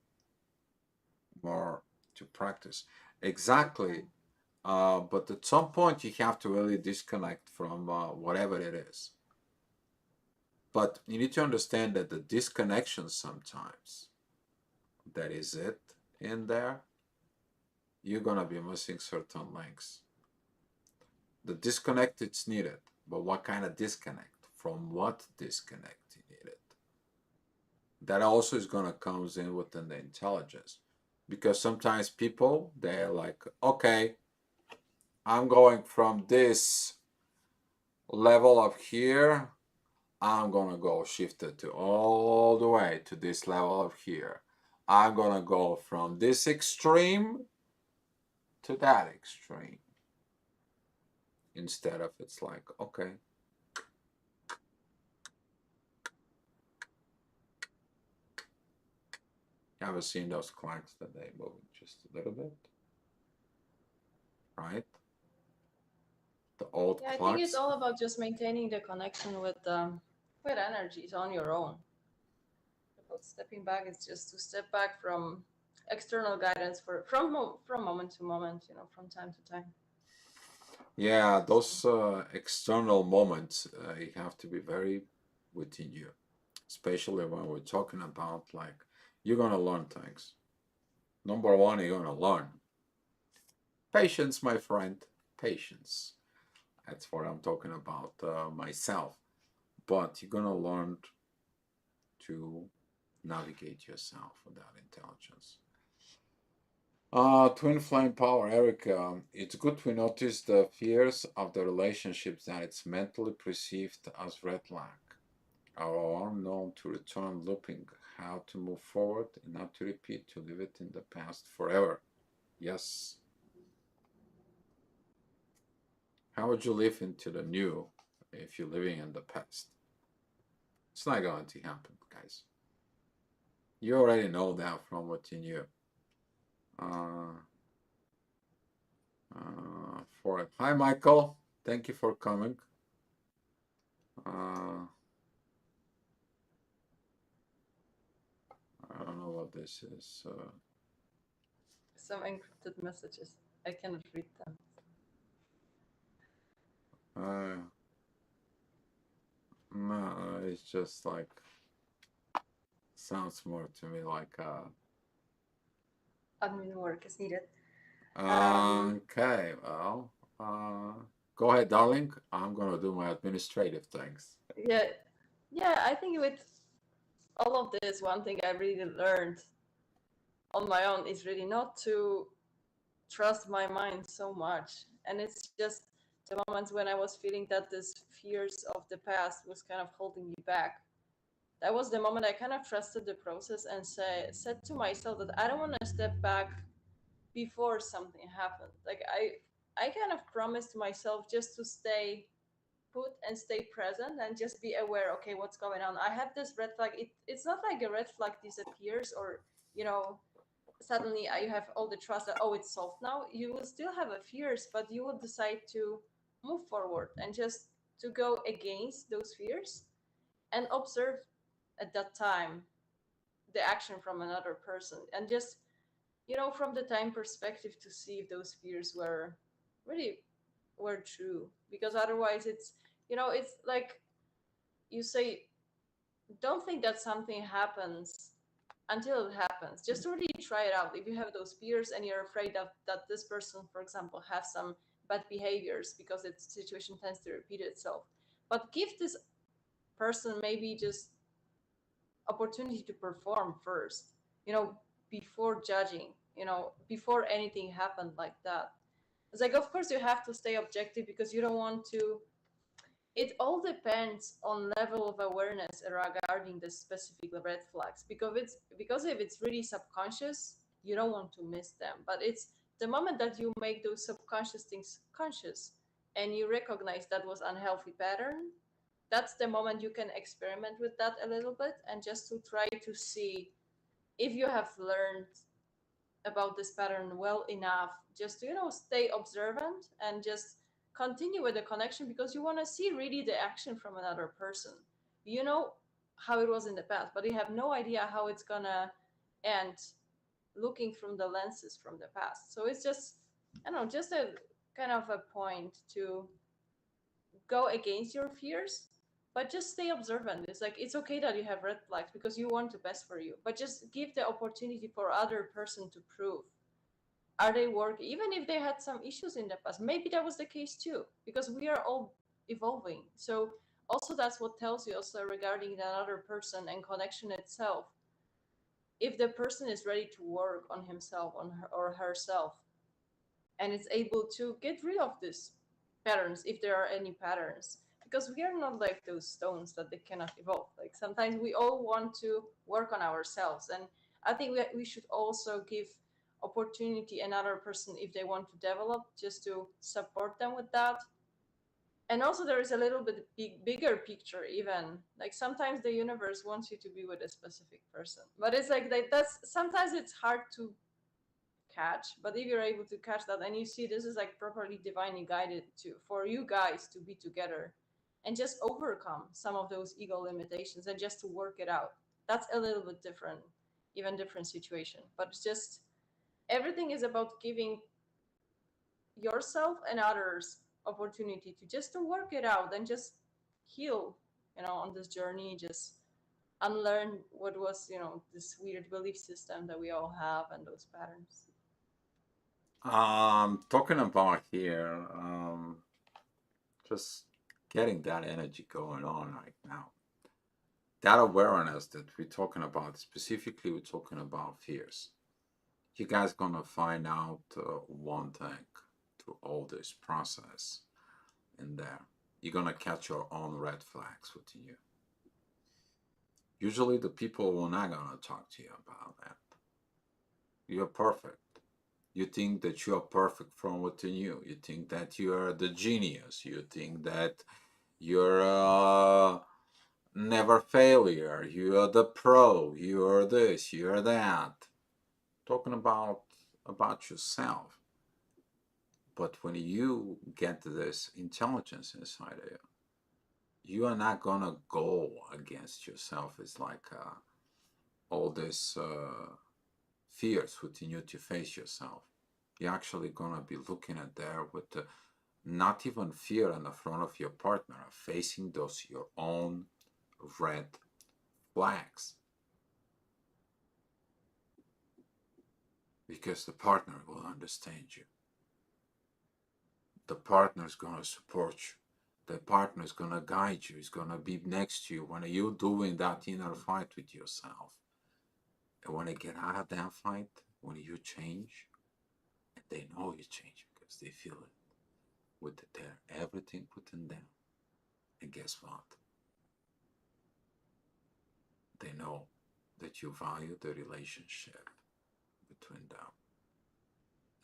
to practice. Exactly. But at some point you have to really disconnect from whatever it is. But you need to understand that the disconnection sometimes, that is it in there, you're going to be missing certain links. The disconnect is needed, but what kind of disconnect? From what disconnect you need it? That also is going to come in within the intelligence. Because sometimes people, they're like, okay, I'm going from this level up here, I'm gonna go shift it to all the way to this level up here. I'm gonna go from this extreme to that extreme. Instead of it's like, okay. You ever seen those clocks that they move just a little bit? Right? The old Yeah, I clocks. think it's all about just maintaining the connection with energies on your own. About stepping back, it's just to step back from external guidance from moment to moment, from time to time. Yeah, those external moments, you have to be very within you, especially when we're talking about like you're gonna learn things. Number one, you're gonna learn patience, my friend. Patience. That's what I'm talking about myself. But you're gonna learn to navigate yourself with that intelligence. Twin flame power, Erica. It's good we notice the fears of the relationships that it's mentally perceived as red flag. Our unknown to return looping, how to move forward and not to repeat, to leave it in the past forever. Yes. How would you live into the new if you're living in the past? It's not going to happen, guys. You already know that from within you. For it. Hi, Michael. Thank you for coming. I don't know what this is. some encrypted messages. I cannot read them. No, it's just like sounds more to me like Admin work is needed. okay, well, go ahead, darling. I'm gonna do my administrative things. Yeah, yeah. I think with all of this, one thing I really learned on my own is really not to trust my mind so much. And it's just the moments when I was feeling that this fears of the past was kind of holding me back. That was the moment I kind of trusted the process and said to myself that I don't want to step back before something happened. Like I kind of promised myself just to stay put and stay present and just be aware, okay, what's going on. I had this red flag. It's not like a red flag disappears or, you know, suddenly you have all the trust that, oh, it's solved now. You will still have a fears, but you will decide to move forward and just to go against those fears and observe at that time the action from another person and just, you know, from the time perspective to see if those fears were really were true, because otherwise it's, you know, it's like you say, don't think that something happens until it happens. Just really try it out. If you have those fears and you're afraid that this person, for example, has some bad behaviors because its situation tends to repeat itself, but give this person maybe just opportunity to perform first, you know, before judging, you know, before anything happened like that. It's like, of course you have to stay objective because you don't want to, it all depends on level of awareness regarding the specific red flags, because if it's really subconscious, you don't want to miss them. But it's the moment that you make those subconscious things conscious and you recognize that was unhealthy pattern, that's the moment you can experiment with that a little bit and just to try to see if you have learned about this pattern well enough just to, you know, stay observant and just continue with the connection, because you want to see really the action from another person. You know how it was in the past, but you have no idea how it's gonna end looking from the lenses from the past. So it's just, I don't know, just a kind of a point to go against your fears, but just stay observant. It's like it's okay that you have red flags because you want the best for you, but just give the opportunity for other person to prove, are they working, even if they had some issues in the past. Maybe that was the case too, because we are all evolving. So also that's what tells you also regarding the other person and connection itself, if the person is ready to work on himself on her or herself and is able to get rid of these patterns if there are any patterns, because we are not like those stones that they cannot evolve. Like sometimes we all want to work on ourselves, and I think we should also give opportunity another person if they want to develop, just to support them with that. And also there is a little bit bigger picture, even like sometimes the universe wants you to be with a specific person, but it's like that's sometimes it's hard to catch. But if you're able to catch that and you see this is like properly divinely guided to for you guys to be together and just overcome some of those ego limitations and just to work it out, that's a little bit different, even different situation. But it's just everything is about giving yourself and others opportunity to just to work it out and just heal, you know, on this journey, just unlearn what was, you know, this weird belief system that we all have and those patterns. Talking about here, just getting that energy going on right now. That awareness that we're talking about, specifically, we're talking about fears. You guys gonna find out one thing through all this process in there. You're gonna catch your own red flags within you. Usually, the people will not gonna talk to you about that. You're perfect. You think that you are perfect from within you. You think that you are the genius. You think that you're never failure. You are the pro. You are this. You are that. Talking about yourself. But when you get this intelligence inside of you, you are not gonna go against yourself. It's like all this fears within you to face yourself. You're actually gonna be looking at there with not even fear in the front of your partner, facing those your own red flags. Because the partner will understand you. The partner is gonna support you. The partner is gonna guide you. Is gonna be next to you when you're doing that inner fight with yourself. And when you get out of that fight, when you change, and they know you change because they feel it with their everything put in them. And guess what? They know that you value the relationship between them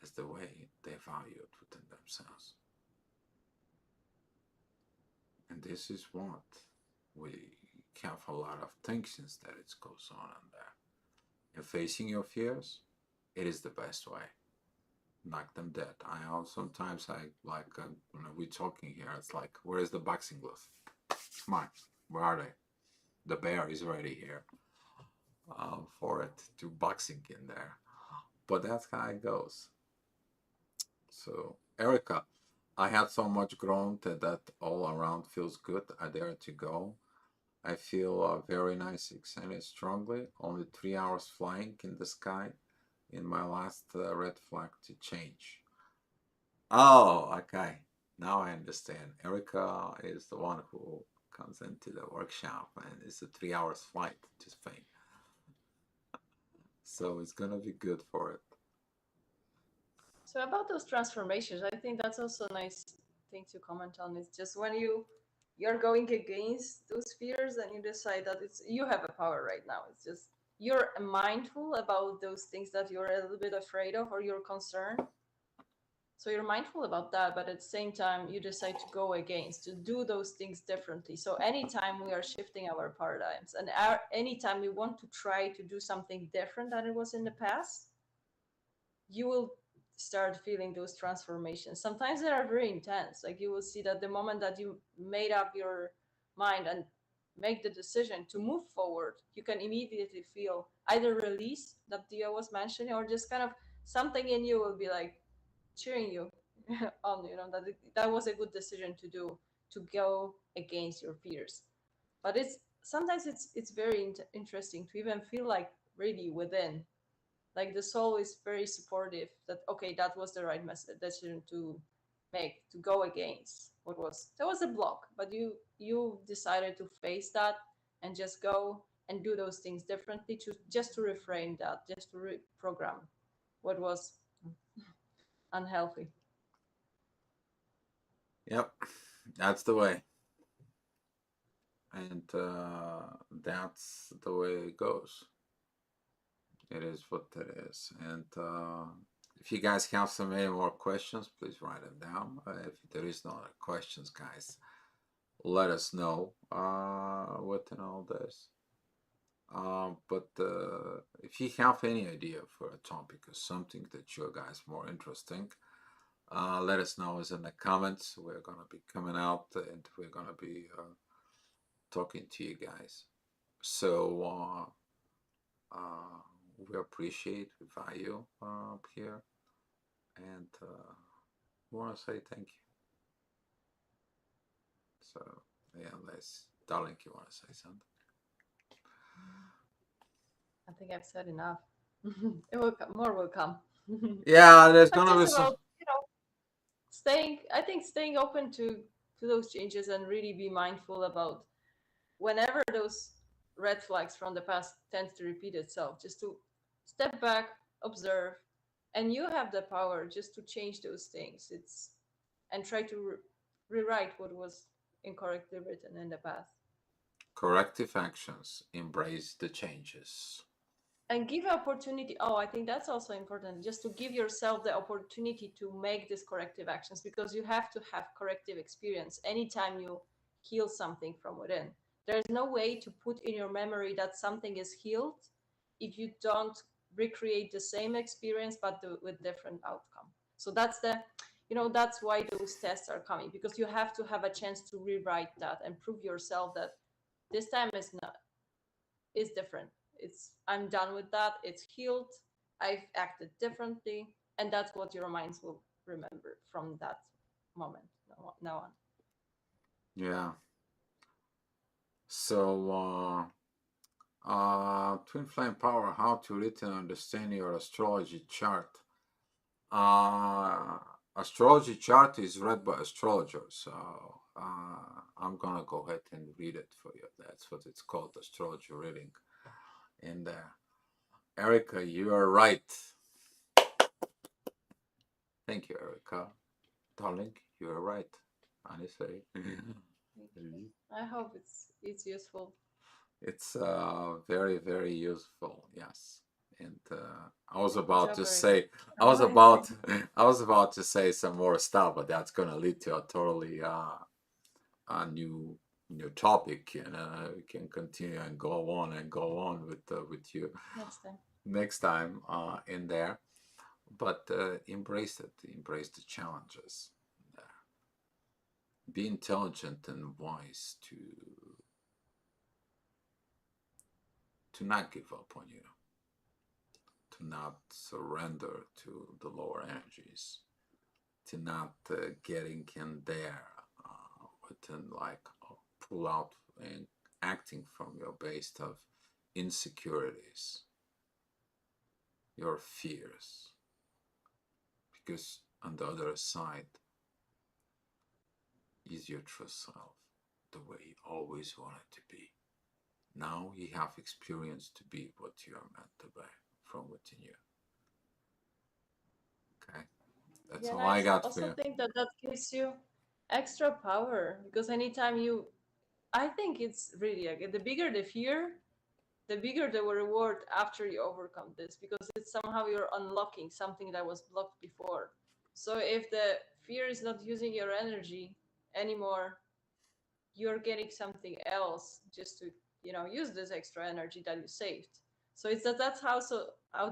as the way they value it within themselves. And this is what we have a lot of things that it goes on in there. And facing your fears, it is the best way. Knock them dead. Sometimes I like when we're talking here, it's like, where is the boxing glove? Come on, where are they? The bear is ready here for it to boxing in there. But that's how it goes. So, Erica, I had so much grown that all around feels good. I dare to go. I feel very nice, excited strongly. Only 3 hours flying in the sky in my last red flag to change. Oh, okay. Now I understand. Erica is the one who comes into the workshop and it's a 3 hours flight to Spain. So it's gonna be good for it. So about those transformations, I think that's also a nice thing to comment on. It's just when you're going against those fears and you decide that it's you have a power right now. It's just you're mindful about those things that you're a little bit afraid of or you're concerned. So you're mindful about that, but at the same time you decide to go against, to do those things differently. So anytime we are shifting our paradigms and anytime we want to try to do something different than it was in the past, you will start feeling those transformations. Sometimes they are very intense. Like you will see that the moment that you made up your mind and make the decision to move forward, you can immediately feel either release that Dio was mentioning, or just kind of something in you will be like cheering you on. You know that that was a good decision to do, to go against your fears. But it's sometimes it's very interesting to even feel like really within, like the soul is very supportive that okay, that was the right message decision to make, to go against what was there was a block, but you decided to face that and just go and do those things differently, to just to reframe that, just to reprogram what was unhealthy. Yep, that's the way. And that's the way it goes. It is what it is. And if you guys have some any more questions, please write them down. If there is no other questions, guys, let us know within all this. But if you have any idea for a topic or something that you guys more interesting, let us know in the comments. We're gonna be coming out and we're gonna be talking to you guys. So we appreciate, we value here, and we want to say thank you. So yeah, unless darling, you want to say something? I think I've said enough. It will come, more will come. Yeah, there's But gonna be just some. about, staying, I think staying open to those changes and really be mindful about whenever those red flags from the past tend to repeat itself, just to step back, observe, and you have the power just to change those things. It's and try to rewrite what was incorrectly written in the past. Corrective actions. Embrace the changes. And give opportunity. Oh, I think that's also important, just to give yourself the opportunity to make these corrective actions, because you have to have corrective experience anytime you heal something from within. There's no way to put in your memory that something is healed if you don't recreate the same experience but with different outcome. So that's the, that's why those tests are coming, because you have to have a chance to rewrite that and prove yourself that this time is not, is different. It's, I'm done with that. It's healed. I've acted differently, and that's what your minds will remember from that moment now on. Yeah. So, Twin Flame Power, how to read and understand your astrology chart. Uh, Astrology chart is read by astrologers, so I'm gonna go ahead and read it for you. That's what it's called, astrology reading. And Erica, you are right. Thank you, Erica. Darling, you are right. Honestly, I hope it's useful. it's very, very useful. Yes. And I was It's about to very say, amazing. I was about to say some more stuff, but that's gonna lead to a totally a new topic, and we can continue and go on with you Next time. next time in there. But embrace it, embrace the challenges. Be intelligent and wise to not give up on you, to not surrender to the lower energies, to not getting in there within like pull out and acting from your base of insecurities, your fears, because on the other side is your true self, the way you always wanted to be. Now you have experience to be what you are meant to be from within you. Okay, that's Yeah, and all I I got for also you. think that that gives you extra power because anytime you, I think it's really like the bigger the fear, the bigger the reward after you overcome this because it's somehow you're unlocking something that was blocked before. So if the fear is not using your energy anymore, you're getting something else just to use this extra energy that you saved. So it's that's how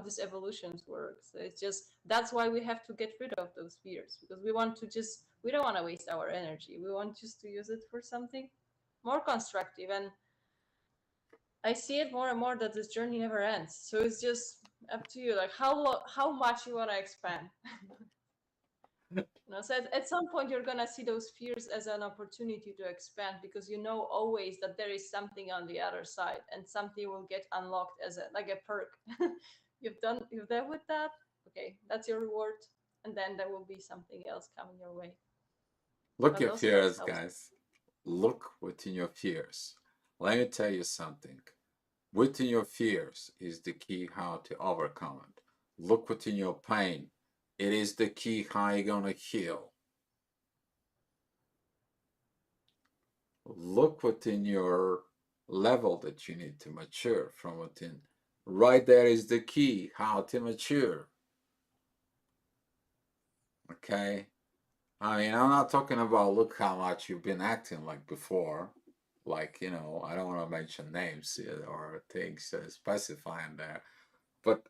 this evolutions works. So it's just that's why we have to get rid of those fears because we don't want to waste our energy. We want just to use it for something more constructive. And I see it more and more that this journey never ends. So it's just up to you, like how much you want to expand. So at some point you're gonna see those fears as an opportunity to expand because you know always that there is something on the other side and something will get unlocked as a like a perk. You've done with that. Okay, that's your reward, and then there will be something else coming your way. Look But at also that fears, helps. guys. Look within your fears. Let me tell you something. Within your fears is the key how to overcome it. Look within your pain. It is the key how you're gonna heal. Look within your level that you need to mature from within. Right there is the key how to mature. Okay? I mean, I'm not talking about look how much you've been acting like before. Like, I don't want to mention names or things specifying there. But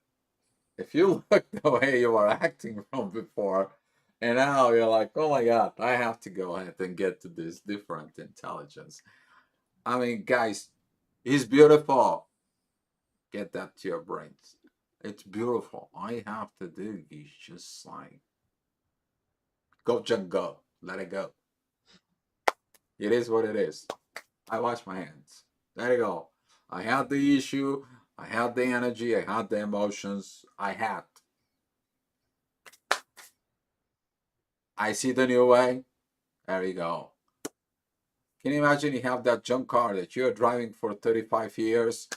if you look the way you were acting from before, and now you're like, oh my God, I have to go ahead and get to this different intelligence. I mean, guys, he's beautiful. Get that to your brains. It's beautiful. All you have to do is just like go, just go. Let it go. It is what it is. I wash my hands. There you go. I had the issue. I had the energy. I had the emotions. I had. I see the new way. There you go. Can you imagine you have that junk car that you're driving for 35 years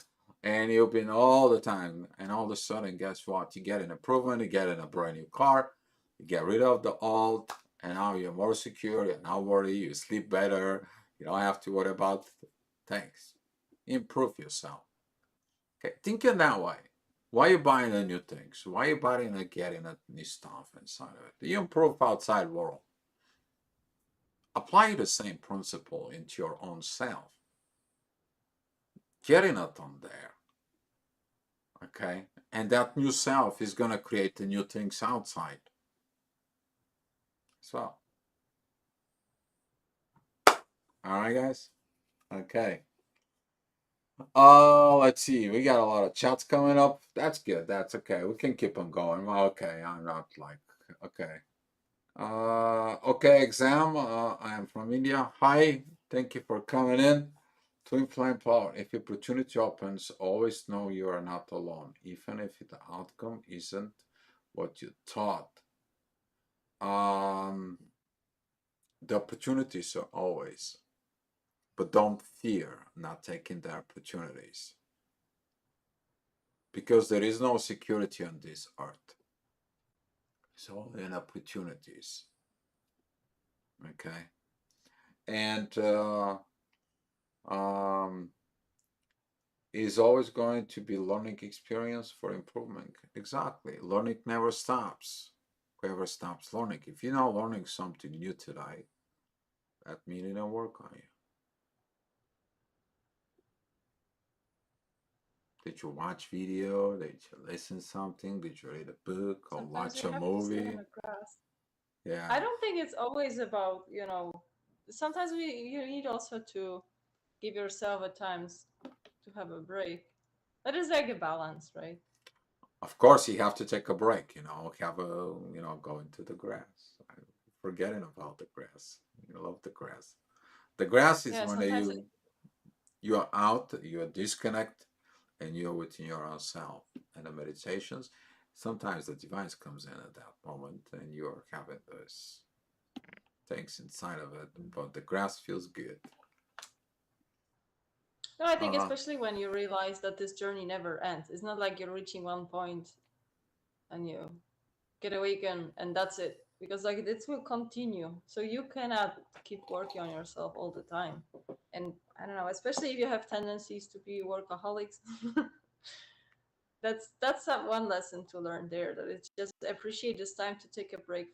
and you've been all the time, and all of a sudden, guess what? You get an improvement, you get in a brand new car, you get rid of the old, and now you're more secure, you're not worried, you sleep better, you don't have to worry about things. Improve yourself. Okay, think in that way. Why are you buying the new things? Why are you buying and getting the new stuff inside of it? You improve outside world. Apply the same principle into your own self. Getting it on there. Okay? And that new self is gonna create the new things outside as well. Alright guys? Okay. Let's see. We got a lot of chats coming up. That's good. That's okay. We can keep on going. Well, okay, I'm not like okay. Okay, exam. I am from India. Hi, thank you for coming in. Twin Flame Power. If opportunity opens, always know you are not alone, even if the outcome isn't what you thought. Um, the opportunities are always, but don't fear not taking the opportunities because there is no security on this earth. It's all in opportunities. Okay, and um, is always going to be learning experience for improvement. Exactly. Learning never stops. Whoever stops learning. If you're not learning something new today, that means it don't work on you. Did you watch video? Did you listen something? Did you read a book or Sometimes watch you a have to sit on movie? the grass. Yeah. I don't think it's always about, sometimes you need also to give yourself a times to have a break. That is like a balance, right? Of course, you have to take a break, have go into the grass. I'm forgetting about the grass. You love the grass. The grass is Yeah, when sometimes you are out, you are disconnect, and you're within your own self. And the meditations, sometimes the divine comes in at that moment, and you're having those things inside of it. But the grass feels good. no, I think Uh, especially when you realize that this journey never ends. It's not like you're reaching one point and you get awakened and that's it. Because like this will continue. So you cannot keep working on yourself all the time. And I don't know, especially if you have tendencies to be workaholics. That's one lesson to learn there. That it's just appreciate this time to take a break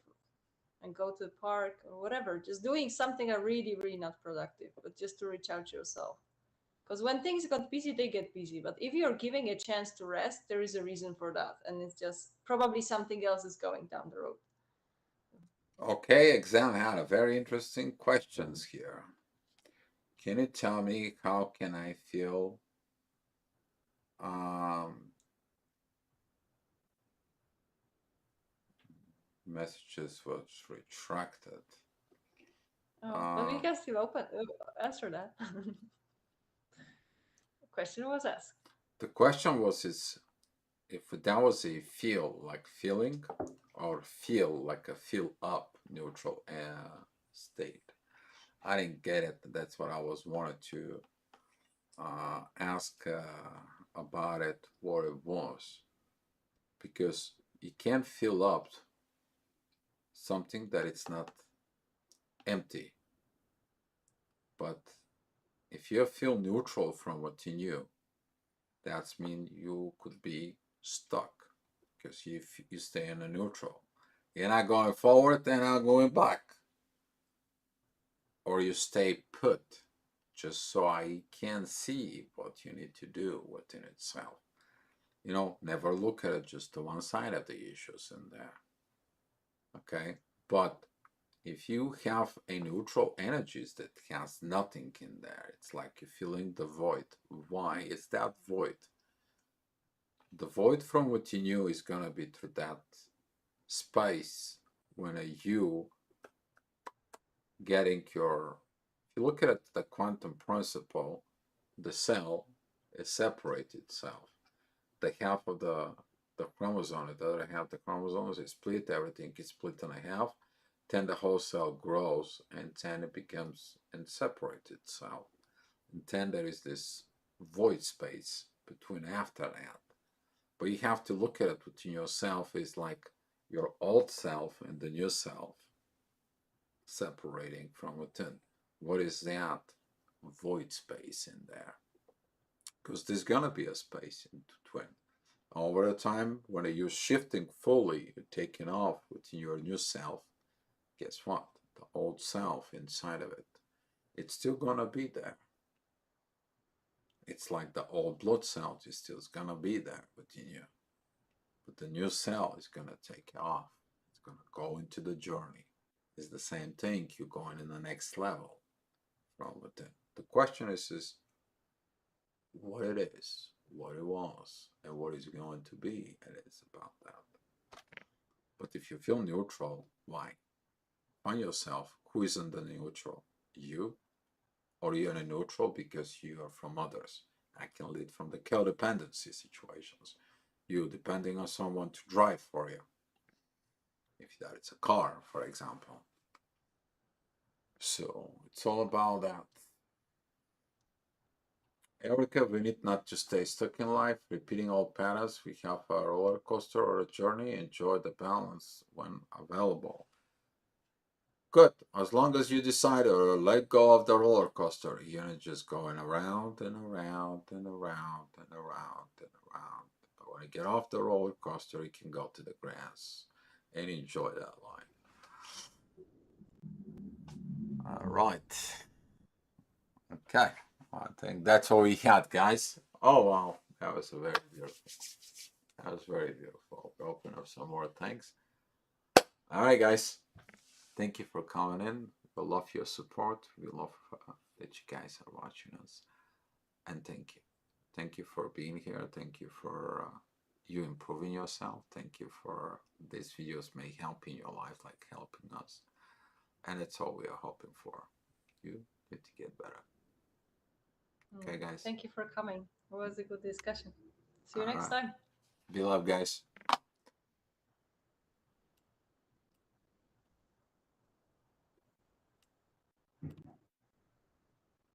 and go to the park or whatever. Just doing something are really, really not productive, but just to recharge yourself. Because when things got busy, they get busy. But if you're giving a chance to rest, there is a reason for that. And it's just probably something else is going down the road. okay, exam had a very interesting questions here. Can you tell me how can I feel um, messages was retracted? Oh, but we Uh, can still answer that. The question was asked. the question was is if that was a feel like feeling or feel like a feel up neutral state. I didn't get it. That's what I was wanted to ask about it, what it was, because you can't fill up something that it's not empty. But if you feel neutral from within you, that's mean you could be stuck because you stay in a neutral. You're not going forward and not going back, or you stay put just so I can see what you need to do within itself. Never look at it just to one side of the issues in there. Okay. But if you have a neutral energies that has nothing in there, it's like you're feeling the void. Why is that void? The void from within you is gonna be through that space when you getting your if you look at the quantum principle, the cell is separate itself. The half of the chromosome, the other half the chromosomes is split, everything is split in a half, then the whole cell grows and then it becomes and separates itself. And then there is this void space between after that. But you have to look at it within yourself is like your old self and the new self separating from within. What is that void space in there? Because there's gonna be a space in between. Over the time, when you're shifting fully, you're taking off within your new self, guess what? The old self inside of it, it's still gonna be there. It's like the old blood cell is still gonna be there within you. But the new cell is gonna take off. It's gonna go into the journey. It's the same thing. You're going in the next level from within. The question is what it is, what it was, and what it's going to be. And it's about that. But if you feel neutral, why? Find yourself who isn't the neutral, you, or you're in a neutral because you are from others. I can lead from the codependency situations. You depending on someone to drive for you. If that it's a car, for example. So it's all about that. Erica, we need not to stay stuck in life, repeating old patterns. We have a roller coaster or a journey. Enjoy the balance when available. Good. As long as you decide to let go of the roller coaster, you're not just going around and around and around and around and around. But when you get off the roller coaster, you can go to the grass and enjoy that life. All right. Okay. I think that's all we had, guys. Oh, wow. That was very beautiful. That was very beautiful. We'll open up some more things. All right, guys. Thank you for coming in. We love your support. We love that you guys are watching us. And thank you. Thank you for being here. Thank you for you improving yourself. Thank you for these videos may help in your life, like helping us. And that's all we are hoping for. You to get better. Okay, guys. Thank you for coming. It was a good discussion. See you All next right. time. Be love, guys.